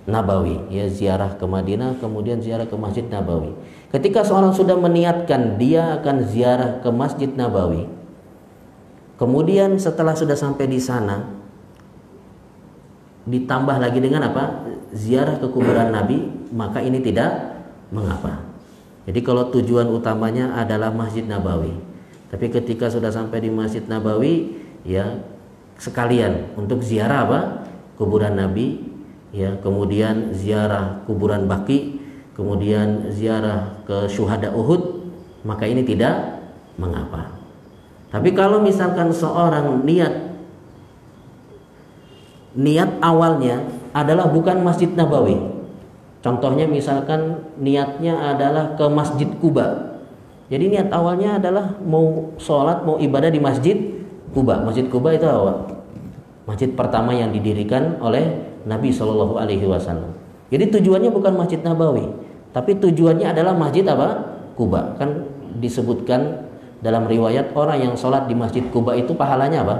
Nabawi, ya, ziarah ke Madinah kemudian ziarah ke Masjid Nabawi. Ketika seorang sudah meniatkan dia akan ziarah ke Masjid Nabawi, kemudian setelah sudah sampai di sana ditambah lagi dengan apa? Ziarah ke kuburan Nabi, maka ini tidak mengapa. Jadi kalau tujuan utamanya adalah Masjid Nabawi, tapi ketika sudah sampai di Masjid Nabawi, ya, sekalian untuk ziarah apa? Kuburan Nabi, ya, kemudian ziarah kuburan Baqi, kemudian ziarah ke syuhada Uhud, maka ini tidak mengapa. Tapi kalau misalkan seorang niat awalnya adalah bukan Masjid Nabawi, contohnya misalkan niatnya adalah ke Masjid Kuba, jadi niat awalnya adalah mau sholat, mau ibadah di Masjid Kuba. Masjid Kuba itu apa? Masjid pertama yang didirikan oleh Nabi Shallallahu Alaihi Wasallam. Jadi tujuannya bukan Masjid Nabawi, tapi tujuannya adalah Masjid apa? Kuba. Kan disebutkan dalam riwayat orang yang sholat di Masjid Kuba itu pahalanya apa?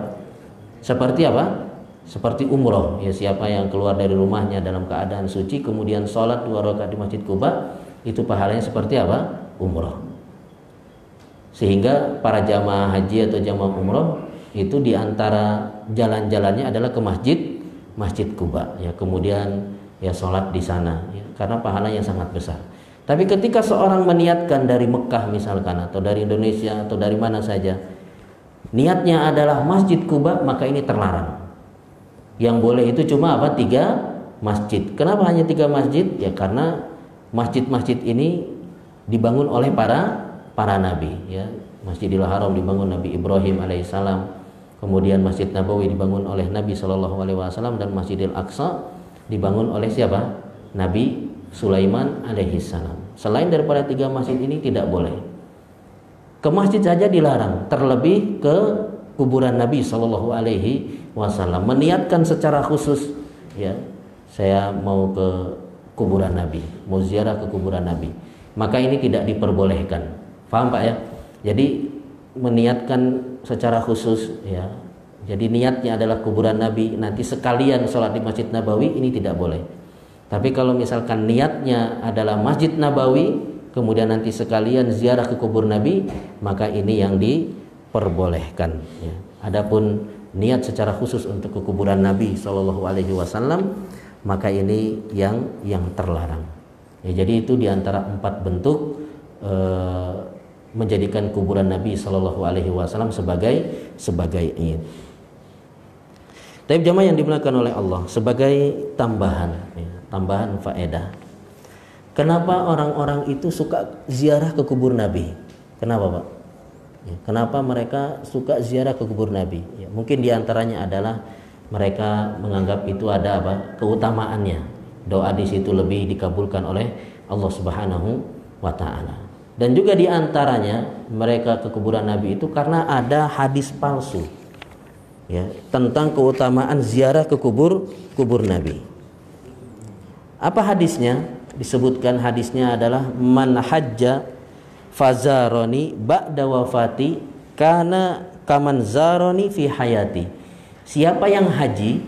Seperti apa? Seperti umroh. Ya, siapa yang keluar dari rumahnya dalam keadaan suci kemudian sholat 2 rakaat di Masjid Kuba, itu pahalanya seperti apa? Umroh. Sehingga para jamaah haji atau jamaah umroh itu diantara jalan-jalannya adalah ke Masjid Kuba, ya, kemudian ya sholat di sana, ya, karena pahalanya sangat besar. Tapi ketika seorang meniatkan dari Mekah misalkan, atau dari Indonesia, atau dari mana saja, niatnya adalah Masjid Kuba, maka ini terlarang. Yang boleh itu cuma apa? 3 masjid. Kenapa hanya 3 masjid? Ya karena masjid-masjid ini dibangun oleh para nabi, ya. Masjidil Haram dibangun Nabi Ibrahim alaihissalam, kemudian Masjid Nabawi dibangun oleh Nabi Shallallahu Alaihi Wasallam, dan Masjidil Aqsa dibangun oleh siapa? Nabi Sulaiman alaihissalam. Selain daripada 3 masjid ini tidak boleh. Ke masjid saja dilarang, terlebih ke kuburan Nabi Shallallahu Alaihi Wasallam. Meniatkan secara khusus, ya, saya mau ke kuburan Nabi, mau ziarah ke kuburan Nabi, maka ini tidak diperbolehkan. Paham Pak ya? Jadi meniatkan secara khusus, ya, Jadi niatnya adalah kuburan Nabi, nanti sekalian sholat di Masjid Nabawi, ini tidak boleh. Tapi kalau misalkan niatnya adalah Masjid Nabawi, kemudian nanti sekalian ziarah ke kubur Nabi, maka ini yang diperbolehkan. Ya. Adapun niat secara khusus untuk ke kuburan Nabi Shallallahu Alaihi Wasallam, maka ini yang terlarang. Ya, jadi itu diantara 4 bentuk menjadikan kuburan Nabi Shallallahu Alaihi Wasallam sebagai Id. Tapi jamaah yang dimuliakan oleh Allah, sebagai tambahan faedah. Kenapa orang-orang itu suka ziarah ke kubur Nabi? Kenapa, Pak? Ya, kenapa mereka suka ziarah ke kubur Nabi? Ya, mungkin diantaranya adalah mereka menganggap itu ada keutamaannya. Doa di situ lebih dikabulkan oleh Allah Subhanahu wa Ta'ala. Dan juga diantaranya mereka ke kuburan Nabi itu karena ada hadis palsu. Ya, tentang keutamaan ziarah ke kubur Nabi. Apa hadisnya? Disebutkan hadisnya adalah man hajja fazaroni ba'da wafati kana kaman zaroni fi hayati. Siapa yang haji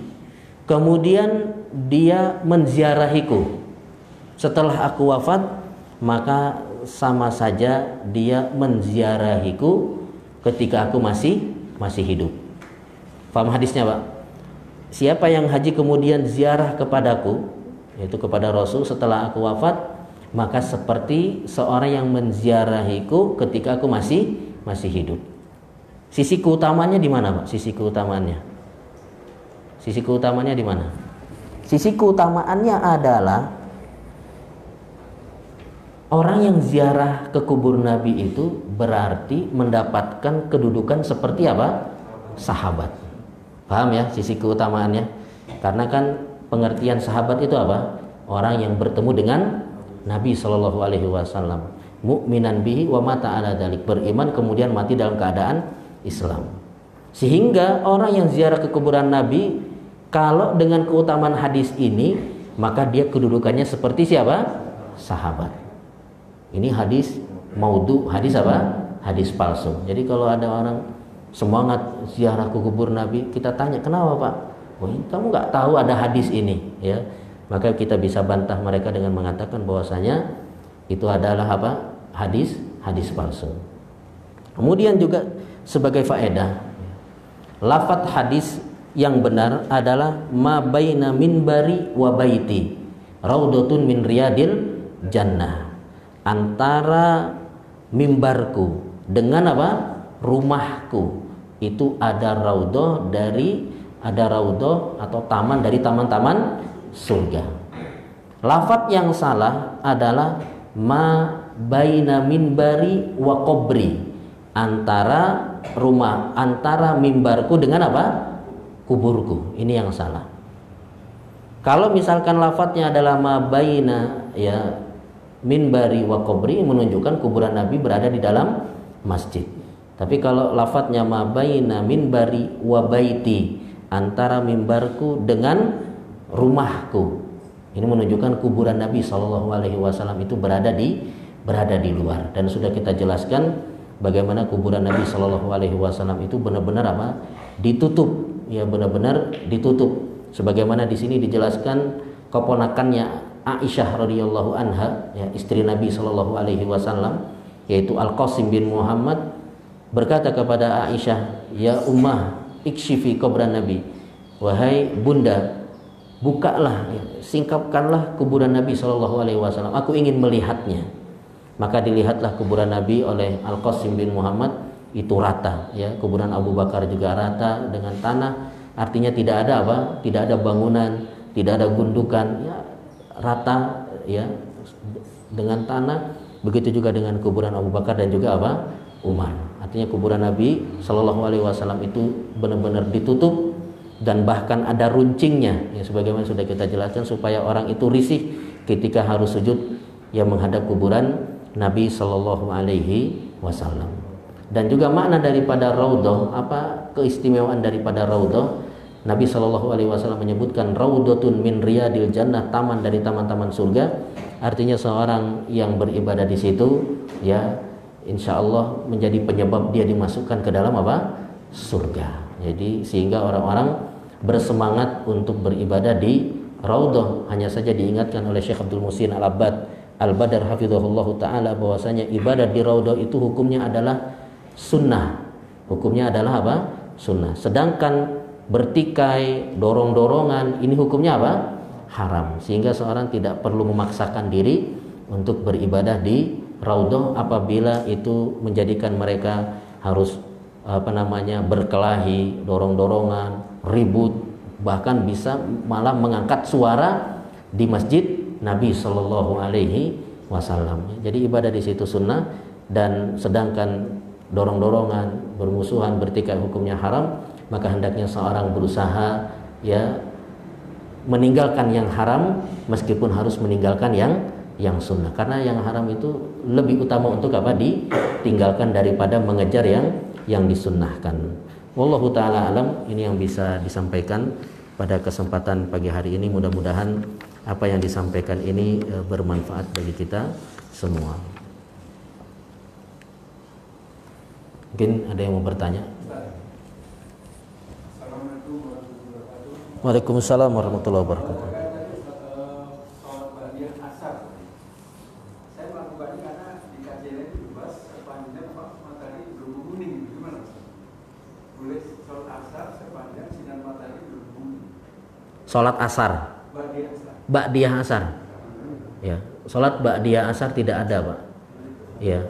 kemudian dia menziarahiku setelah aku wafat, maka sama saja dia menziarahiku ketika aku masih hidup. Paham hadisnya, Pak? Siapa yang haji kemudian ziarah kepadaku, yaitu kepada Rasul setelah aku wafat, maka seperti seorang yang menziarahiku ketika aku masih hidup. Sisi keutamanya di mana, Pak? Sisi keutamaannya di mana? Sisi keutamaannya adalah orang yang ziarah ke kubur Nabi itu berarti mendapatkan kedudukan seperti apa? Sahabat. Paham ya sisi keutamaannya? Karena kan pengertian sahabat itu apa? Orang yang bertemu dengan Nabi Shallallahu Alaihi Wasallam, mukminan bihi wa mata ala dzalik, beriman kemudian mati dalam keadaan Islam. Sehingga orang yang ziarah ke kuburan Nabi, kalau dengan keutamaan hadis ini, maka dia kedudukannya seperti siapa? Sahabat. Ini hadis maudhu, hadis apa? Hadis palsu. Jadi kalau ada orang semangat ziarah ke kubur Nabi, kita tanya, kenapa, Pak? Oh, kamu nggak tahu ada hadis ini, ya? Maka kita bisa bantah mereka dengan mengatakan bahwasanya itu adalah apa? Hadis palsu. Kemudian juga sebagai faedah, lafadz hadis yang benar adalah ma baina minbari wa baiti raudhatun min riyadil jannah. Antara mimbarku dengan apa? Rumahku itu ada raudhah atau taman dari taman-taman surga. Lafadz yang salah adalah ma baina minbari wa qabri, antara mimbarku dengan apa? Kuburku. Ini yang salah. Kalau misalkan lafadznya adalah ma baina ya minbari wa qabri, menunjukkan kuburan Nabi berada di dalam masjid. Tapi kalau lafadznya ma baina minbari wa baiti, antara mimbarku dengan rumahku, ini menunjukkan kuburan Nabi Shallallahu Alaihi Wasallam itu berada di luar. Dan sudah kita jelaskan bagaimana kuburan Nabi Shallallahu Alaihi Wasallam itu benar-benar apa? Ditutup, ya, benar-benar ditutup. Sebagaimana di sini dijelaskan keponakannya Aisyah radhiyallahu anha, ya, istri Nabi Shallallahu Alaihi Wasallam, yaitu Al Qasim bin Muhammad, berkata kepada Aisyah, ya ummah ikshifi kubran Nabi, wahai bunda, bukalah, singkapkanlah kuburan Nabi Shallallahu Alaihi Wasallam, aku ingin melihatnya. Maka dilihatlah kuburan Nabi oleh Al Qasim bin Muhammad, itu rata, ya. Kuburan Abu Bakar juga rata dengan tanah, artinya tidak ada apa? Tidak ada bangunan, tidak ada gundukan, ya, rata, ya, dengan tanah. Begitu juga dengan kuburan Abu Bakar dan juga apa? Umar. Artinya kuburan Nabi Shallallahu Alaihi Wasallam itu benar-benar ditutup dan bahkan ada runcingnya, ya, sebagaimana sudah kita jelaskan, supaya orang itu risih ketika harus sujud yang menghadap kuburan Nabi Shallallahu Alaihi Wasallam. Dan juga makna daripada raudhah, apa keistimewaan daripada raudhah? Nabi Shallallahu Alaihi Wasallam menyebutkan raudhatun min riyadil jannah, taman dari taman-taman surga. Artinya seorang yang beribadah di situ, ya, insya Allah menjadi penyebab dia dimasukkan ke dalam apa? Surga. Jadi sehingga orang-orang bersemangat untuk beribadah di Raudhah. Hanya saja diingatkan oleh Syekh Abdul Muhsin Al-Abbad Al-Badar hafizahullahu taala bahwasanya ibadah di Raudhah itu hukumnya adalah sunnah. Hukumnya adalah apa? Sunnah. Sedangkan bertikai, dorong-dorongan ini hukumnya apa? Haram. Sehingga seorang tidak perlu memaksakan diri untuk beribadah di Raudhah apabila itu menjadikan mereka harus berkelahi, dorong-dorongan, ribut, bahkan bisa malah mengangkat suara di masjid Nabi Shallallahu Alaihi Wasallam. Jadi ibadah di situ sunnah, dan sedangkan dorong-dorongan, bermusuhan, bertikai hukumnya haram, maka hendaknya seorang berusaha ya meninggalkan yang haram meskipun harus meninggalkan yang sunnah, karena yang haram itu lebih utama untuk apa? Ditinggalkan daripada mengejar yang disunnahkan. Wallahu taala alam. Ini yang bisa disampaikan pada kesempatan pagi hari ini. Mudah-mudahan apa yang disampaikan ini bermanfaat bagi kita semua. Mungkin ada yang mau bertanya? Waalaikumsalam warahmatullahi wabarakatuh. Sholat asar, ba'diyah asar, ya. Sholat ba'diyah asar tidak ada, Pak. Ya,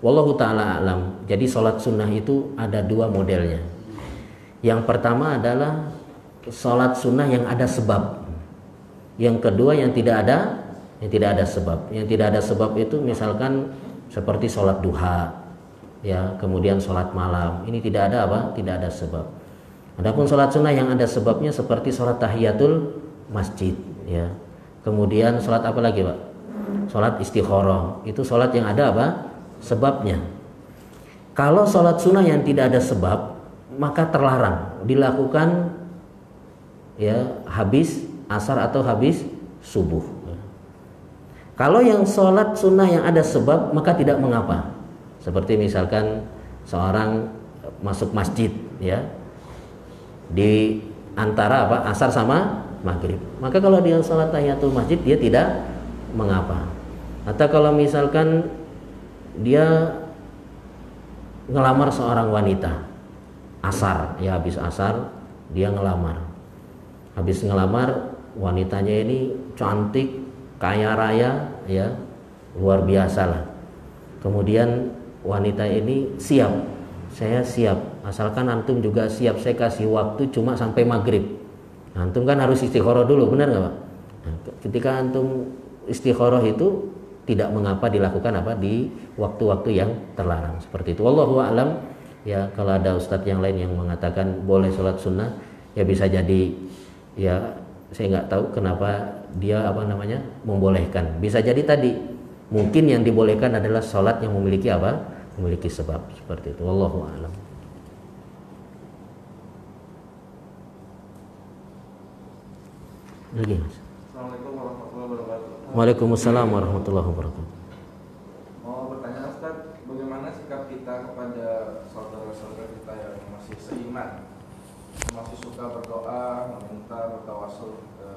wallahu taala alam. Jadi sholat sunnah itu ada dua modelnya. Yang pertama adalah sholat sunnah yang ada sebab. Yang kedua yang tidak ada sebab. Yang tidak ada sebab itu misalkan seperti sholat duha, ya, kemudian sholat malam. Ini tidak ada apa? Tidak ada sebab. Adapun sholat sunnah yang ada sebabnya seperti sholat tahiyatul masjid, ya. Kemudian sholat apa lagi, Pak? Sholat istikharah. Itu sholat yang ada apa? Sebabnya. Kalau sholat sunnah yang tidak ada sebab, maka terlarang dilakukan ya habis asar atau habis subuh. Kalau yang sholat sunnah yang ada sebab, maka tidak mengapa. Seperti misalkan seorang masuk masjid, ya, di antara apa? Asar sama maghrib. Maka kalau dia sholat tahiyatul masjid, dia tidak mengapa. Atau kalau misalkan dia ngelamar seorang wanita, asar, ya habis asar dia ngelamar. Habis ngelamar, wanitanya ini cantik, kaya raya, ya, luar biasa lah. Kemudian wanita ini siap, saya siap, asalkan antum juga siap, saya kasih waktu cuma sampai maghrib. Antum kan harus istikharah dulu, benar nggak, Pak? Nah, ketika antum istikharah itu tidak mengapa dilakukan apa di waktu-waktu yang terlarang seperti itu. Wallahu a'lam. Ya, kalau ada ustadz yang lain yang mengatakan boleh sholat sunnah, ya bisa jadi, ya saya nggak tahu kenapa dia membolehkan. Bisa jadi tadi mungkin yang dibolehkan adalah sholat yang memiliki apa? Memiliki sebab seperti itu. Wallahu a'lam. Lagi, Mas. Assalamualaikum warahmatullahi wabarakatuh. Waalaikumsalam warahmatullahi wabarakatuh. Mau bertanya Ustaz, bagaimana sikap kita kepada saudara-saudara kita yang masih seiman, masih suka berdoa, meminta, bertawasul ke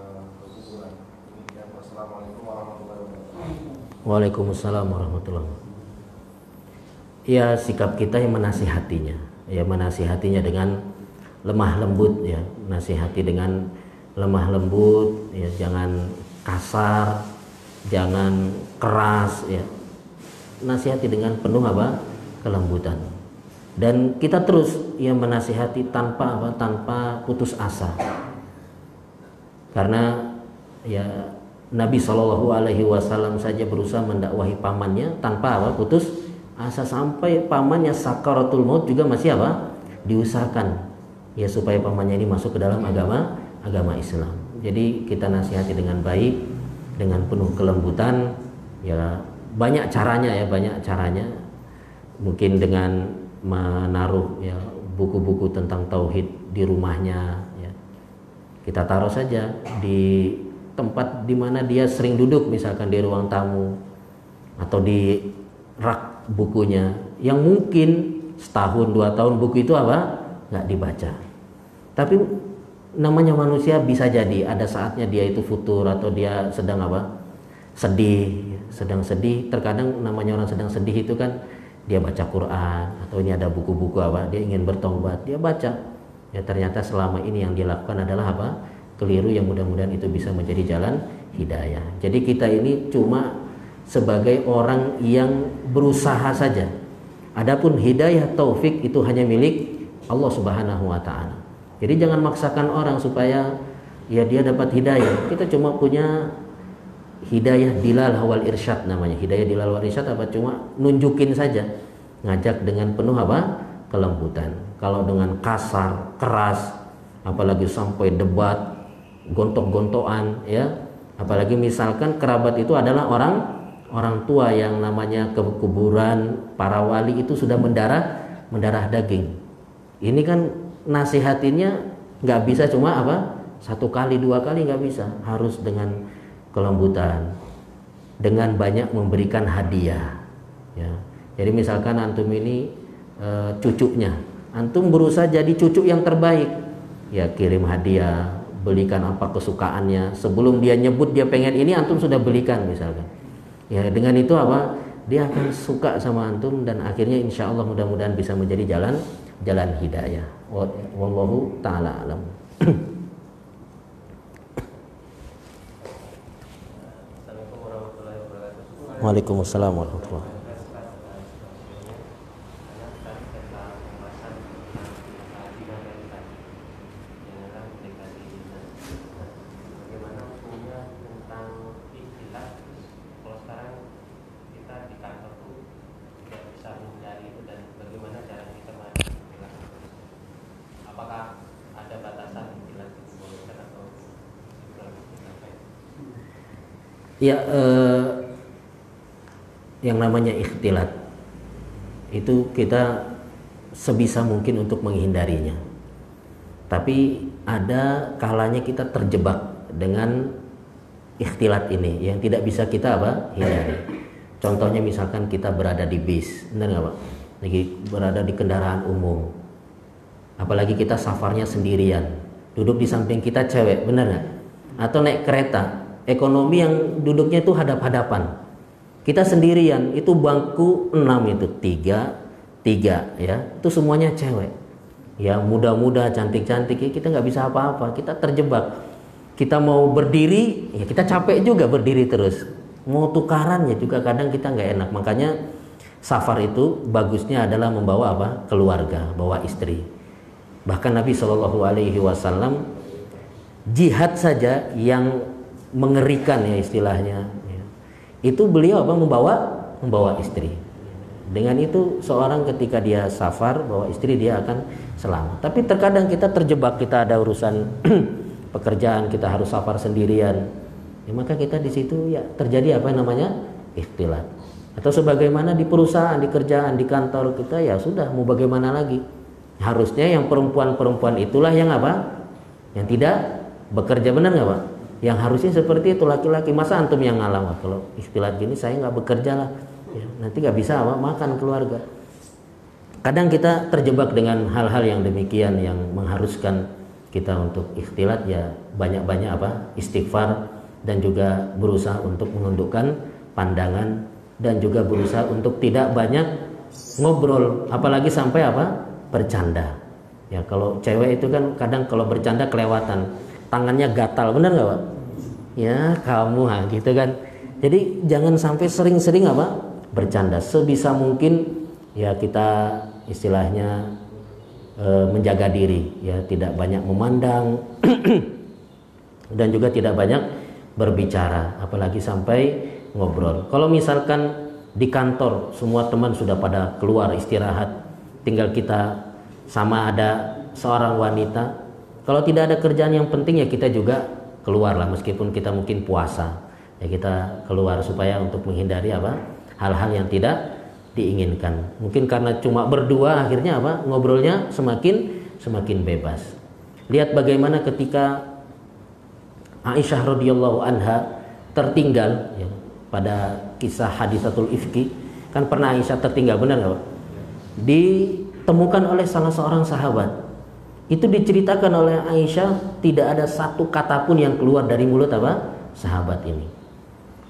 kuburan? Demikian. Wassalamualaikum warahmatullahi wabarakatuh. Waalaikumsalam warahmatullahi wabarakatuh. Ya, sikap kita yang menasihatinya, ya menasihatinya dengan lemah lembut, ya, nasihati dengan lemah lembut, ya, jangan kasar, jangan keras, ya. Nasihati dengan penuh apa? Kelembutan. Dan kita terus yang menasihati tanpa tanpa putus asa. Karena ya Nabi Shallallahu Alaihi Wasallam saja berusaha mendakwahi pamannya tanpa putus asa, sampai pamannya sakaratul maut juga masih diusahakan ya supaya pamannya ini masuk ke dalam agama Islam. Jadi kita nasihati dengan baik, dengan penuh kelembutan, ya banyak caranya. Mungkin dengan menaruh ya buku-buku tentang tauhid di rumahnya, ya. Kita taruh saja di tempat di mana dia sering duduk, misalkan di ruang tamu atau di rak bukunya, yang mungkin setahun 2 tahun buku itu apa nggak dibaca. Tapi namanya manusia, bisa jadi ada saatnya dia itu futur atau dia sedang apa sedang sedih. Terkadang namanya orang sedang sedih itu kan dia baca Quran, atau ini ada buku-buku apa dia ingin bertobat, dia baca. Ya ternyata selama ini yang dia lakukan adalah apa keliru, yang mudah-mudahan itu bisa menjadi jalan hidayah. Jadi kita ini cuma sebagai orang yang berusaha saja. Adapun hidayah taufik itu hanya milik Allah Subhanahu wa taala. Jadi jangan maksakan orang supaya ya dia dapat hidayah. Kita cuma punya hidayah dilalah wal irsyad namanya. Hidayah dilalah wal irsyad apa cuma nunjukin saja, ngajak dengan penuh apa kelembutan. Kalau dengan kasar, keras, apalagi sampai debat, gontok-gontokan ya, apalagi misalkan kerabat itu adalah orang tua yang namanya ke kuburan para wali itu sudah mendarah daging. Ini kan nasihatinnya nggak bisa cuma apa 1 kali 2 kali, nggak bisa, harus dengan kelembutan, dengan banyak memberikan hadiah ya. Jadi misalkan antum ini cucunya, antum berusaha jadi cucu yang terbaik ya, kirim hadiah, belikan apa kesukaannya, sebelum dia nyebut dia pengen ini antum sudah belikan misalkan ya. Dengan itu apa dia akan suka sama antum, dan akhirnya insya Allah mudah-mudahan bisa menjadi jalan hidayah. Wallahu ta'ala alam. Waalaikumsalam warahmatullahi wabarakatuh. Ya, yang namanya ikhtilat itu kita sebisa mungkin untuk menghindarinya. Tapi ada kalanya kita terjebak dengan ikhtilat ini yang tidak bisa kita hindari. Contohnya misalkan kita berada di bis, benar nggak Pak? Lagi berada di kendaraan umum. Apalagi kita safarnya sendirian, duduk di samping kita cewek, benar nggak? Atau naik kereta ekonomi yang duduknya itu hadap-hadapan, kita sendirian, itu bangku 6 itu 3 ya, itu semuanya cewek ya, muda-muda cantik-cantik ya, kita nggak bisa apa-apa, kita terjebak. Kita mau berdiri ya kita capek juga berdiri terus, mau tukaran ya juga kadang kita nggak enak. Makanya safar itu bagusnya adalah membawa keluarga, bawa istri. Bahkan Nabi SAW jihad saja yang mengerikan ya istilahnya ya, itu beliau membawa istri. Dengan itu seorang ketika dia safar bawa istri dia akan selamat. Tapi terkadang kita terjebak, kita ada urusan pekerjaan, kita harus safar sendirian ya, maka kita di situ ya terjadi ikhtilat. Atau sebagaimana di perusahaan, di kerjaan, di kantor kita ya sudah, mau bagaimana lagi. Harusnya yang perempuan itulah yang yang tidak bekerja, benar nggak Pak? Yang harusnya seperti itu laki-laki. Masa antum yang ngalah, kalau ikhtilat gini saya nggak bekerja lah ya, nanti nggak bisa makan keluarga. Kadang kita terjebak dengan hal-hal yang demikian yang mengharuskan kita untuk ikhtilat ya, banyak-banyak istighfar, dan juga berusaha untuk menundukkan pandangan, dan juga berusaha untuk tidak banyak ngobrol, apalagi sampai bercanda ya. Kalau cewek itu kan kadang kalau bercanda kelewatan, tangannya gatal, benar nggak Pak? Ya kamu gitu kan. Jadi jangan sampai sering-sering bercanda. Sebisa mungkin ya kita istilahnya menjaga diri ya, tidak banyak memandang dan juga tidak banyak berbicara, apalagi sampai ngobrol. Kalau misalkan di kantor semua teman sudah pada keluar istirahat, tinggal kita sama ada seorang wanita, kalau tidak ada kerjaan yang penting ya kita juga keluar lah, meskipun kita mungkin puasa ya, kita keluar supaya untuk menghindari hal-hal yang tidak diinginkan. Mungkin karena cuma berdua akhirnya ngobrolnya semakin bebas. Lihat bagaimana ketika Aisyah radhiyallahu anha tertinggal ya, pada kisah hadisatul ifki, Kan pernah Aisyah tertinggal, benar nggak Pak? Ditemukan oleh salah seorang sahabat. Itu diceritakan oleh Aisyah, tidak ada satu kata pun yang keluar dari mulut apa? Sahabat ini.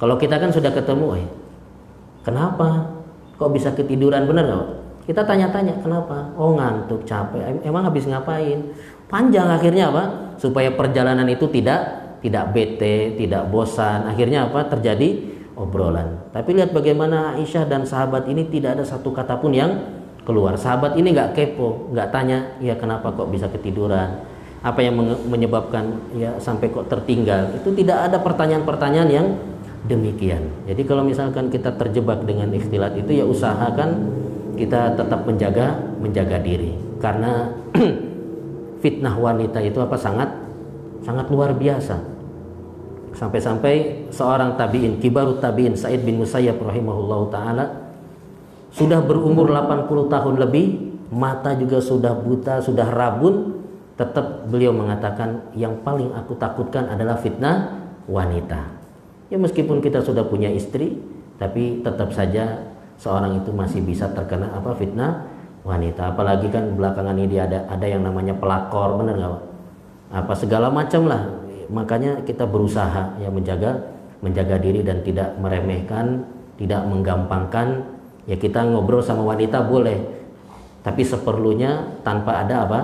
Kalau kita kan sudah ketemu, kenapa? Kok bisa ketiduran, benar nggak Pak? Kita tanya-tanya, kenapa? Oh ngantuk, capek. Emang habis ngapain? Panjang akhirnya apa? Supaya perjalanan itu tidak bete, tidak bosan. Akhirnya apa? Terjadi obrolan. Tapi lihat bagaimana Aisyah dan sahabat ini tidak ada satu kata pun yang keluar. Sahabat ini nggak kepo, nggak tanya, ya kenapa kok bisa ketiduran? Apa yang menyebabkan ya sampai kok tertinggal? Itu tidak ada pertanyaan-pertanyaan yang demikian. Jadi kalau misalkan kita terjebak dengan ikhtilat itu, ya usahakan kita tetap menjaga diri, karena fitnah wanita itu apa sangat luar biasa. Sampai-sampai seorang tabi'in, kibarut tabi'in, Sa'id bin Musayyab rahimahullahu ta'ala, sudah berumur 80 tahun lebih, mata juga sudah buta, sudah rabun, tetap beliau mengatakan yang paling aku takutkan adalah fitnah wanita. Ya meskipun kita sudah punya istri, tapi tetap saja seorang itu masih bisa terkena apa? Fitnah wanita. Apalagi kan belakangan ini ada yang namanya pelakor, benar nggak Pak? Apa segala macam lah. Makanya kita berusaha ya menjaga diri dan tidak meremehkan, tidak menggampangkan. Ya kita ngobrol sama wanita boleh, tapi seperlunya tanpa ada apa?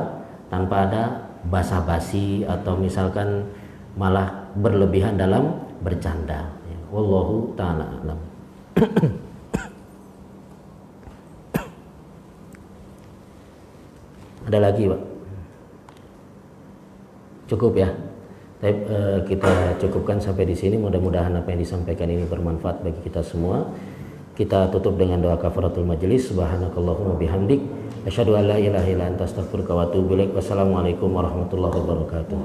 Tanpa ada basa-basi atau misalkan malah berlebihan dalam bercanda. Ya, wallahu ta'ala alam. Ada lagi Pak? Cukup ya? Kita cukupkan sampai di sini. Mudah-mudahan apa yang disampaikan ini bermanfaat bagi kita semua. Kita tutup dengan doa kafaratul majelis. Subhanakallahumma bihamdik, asyhadu an la ilaha illa anta astaghfiruka wa atubu ilaik. Wassalamualaikum warahmatullahi wabarakatuh.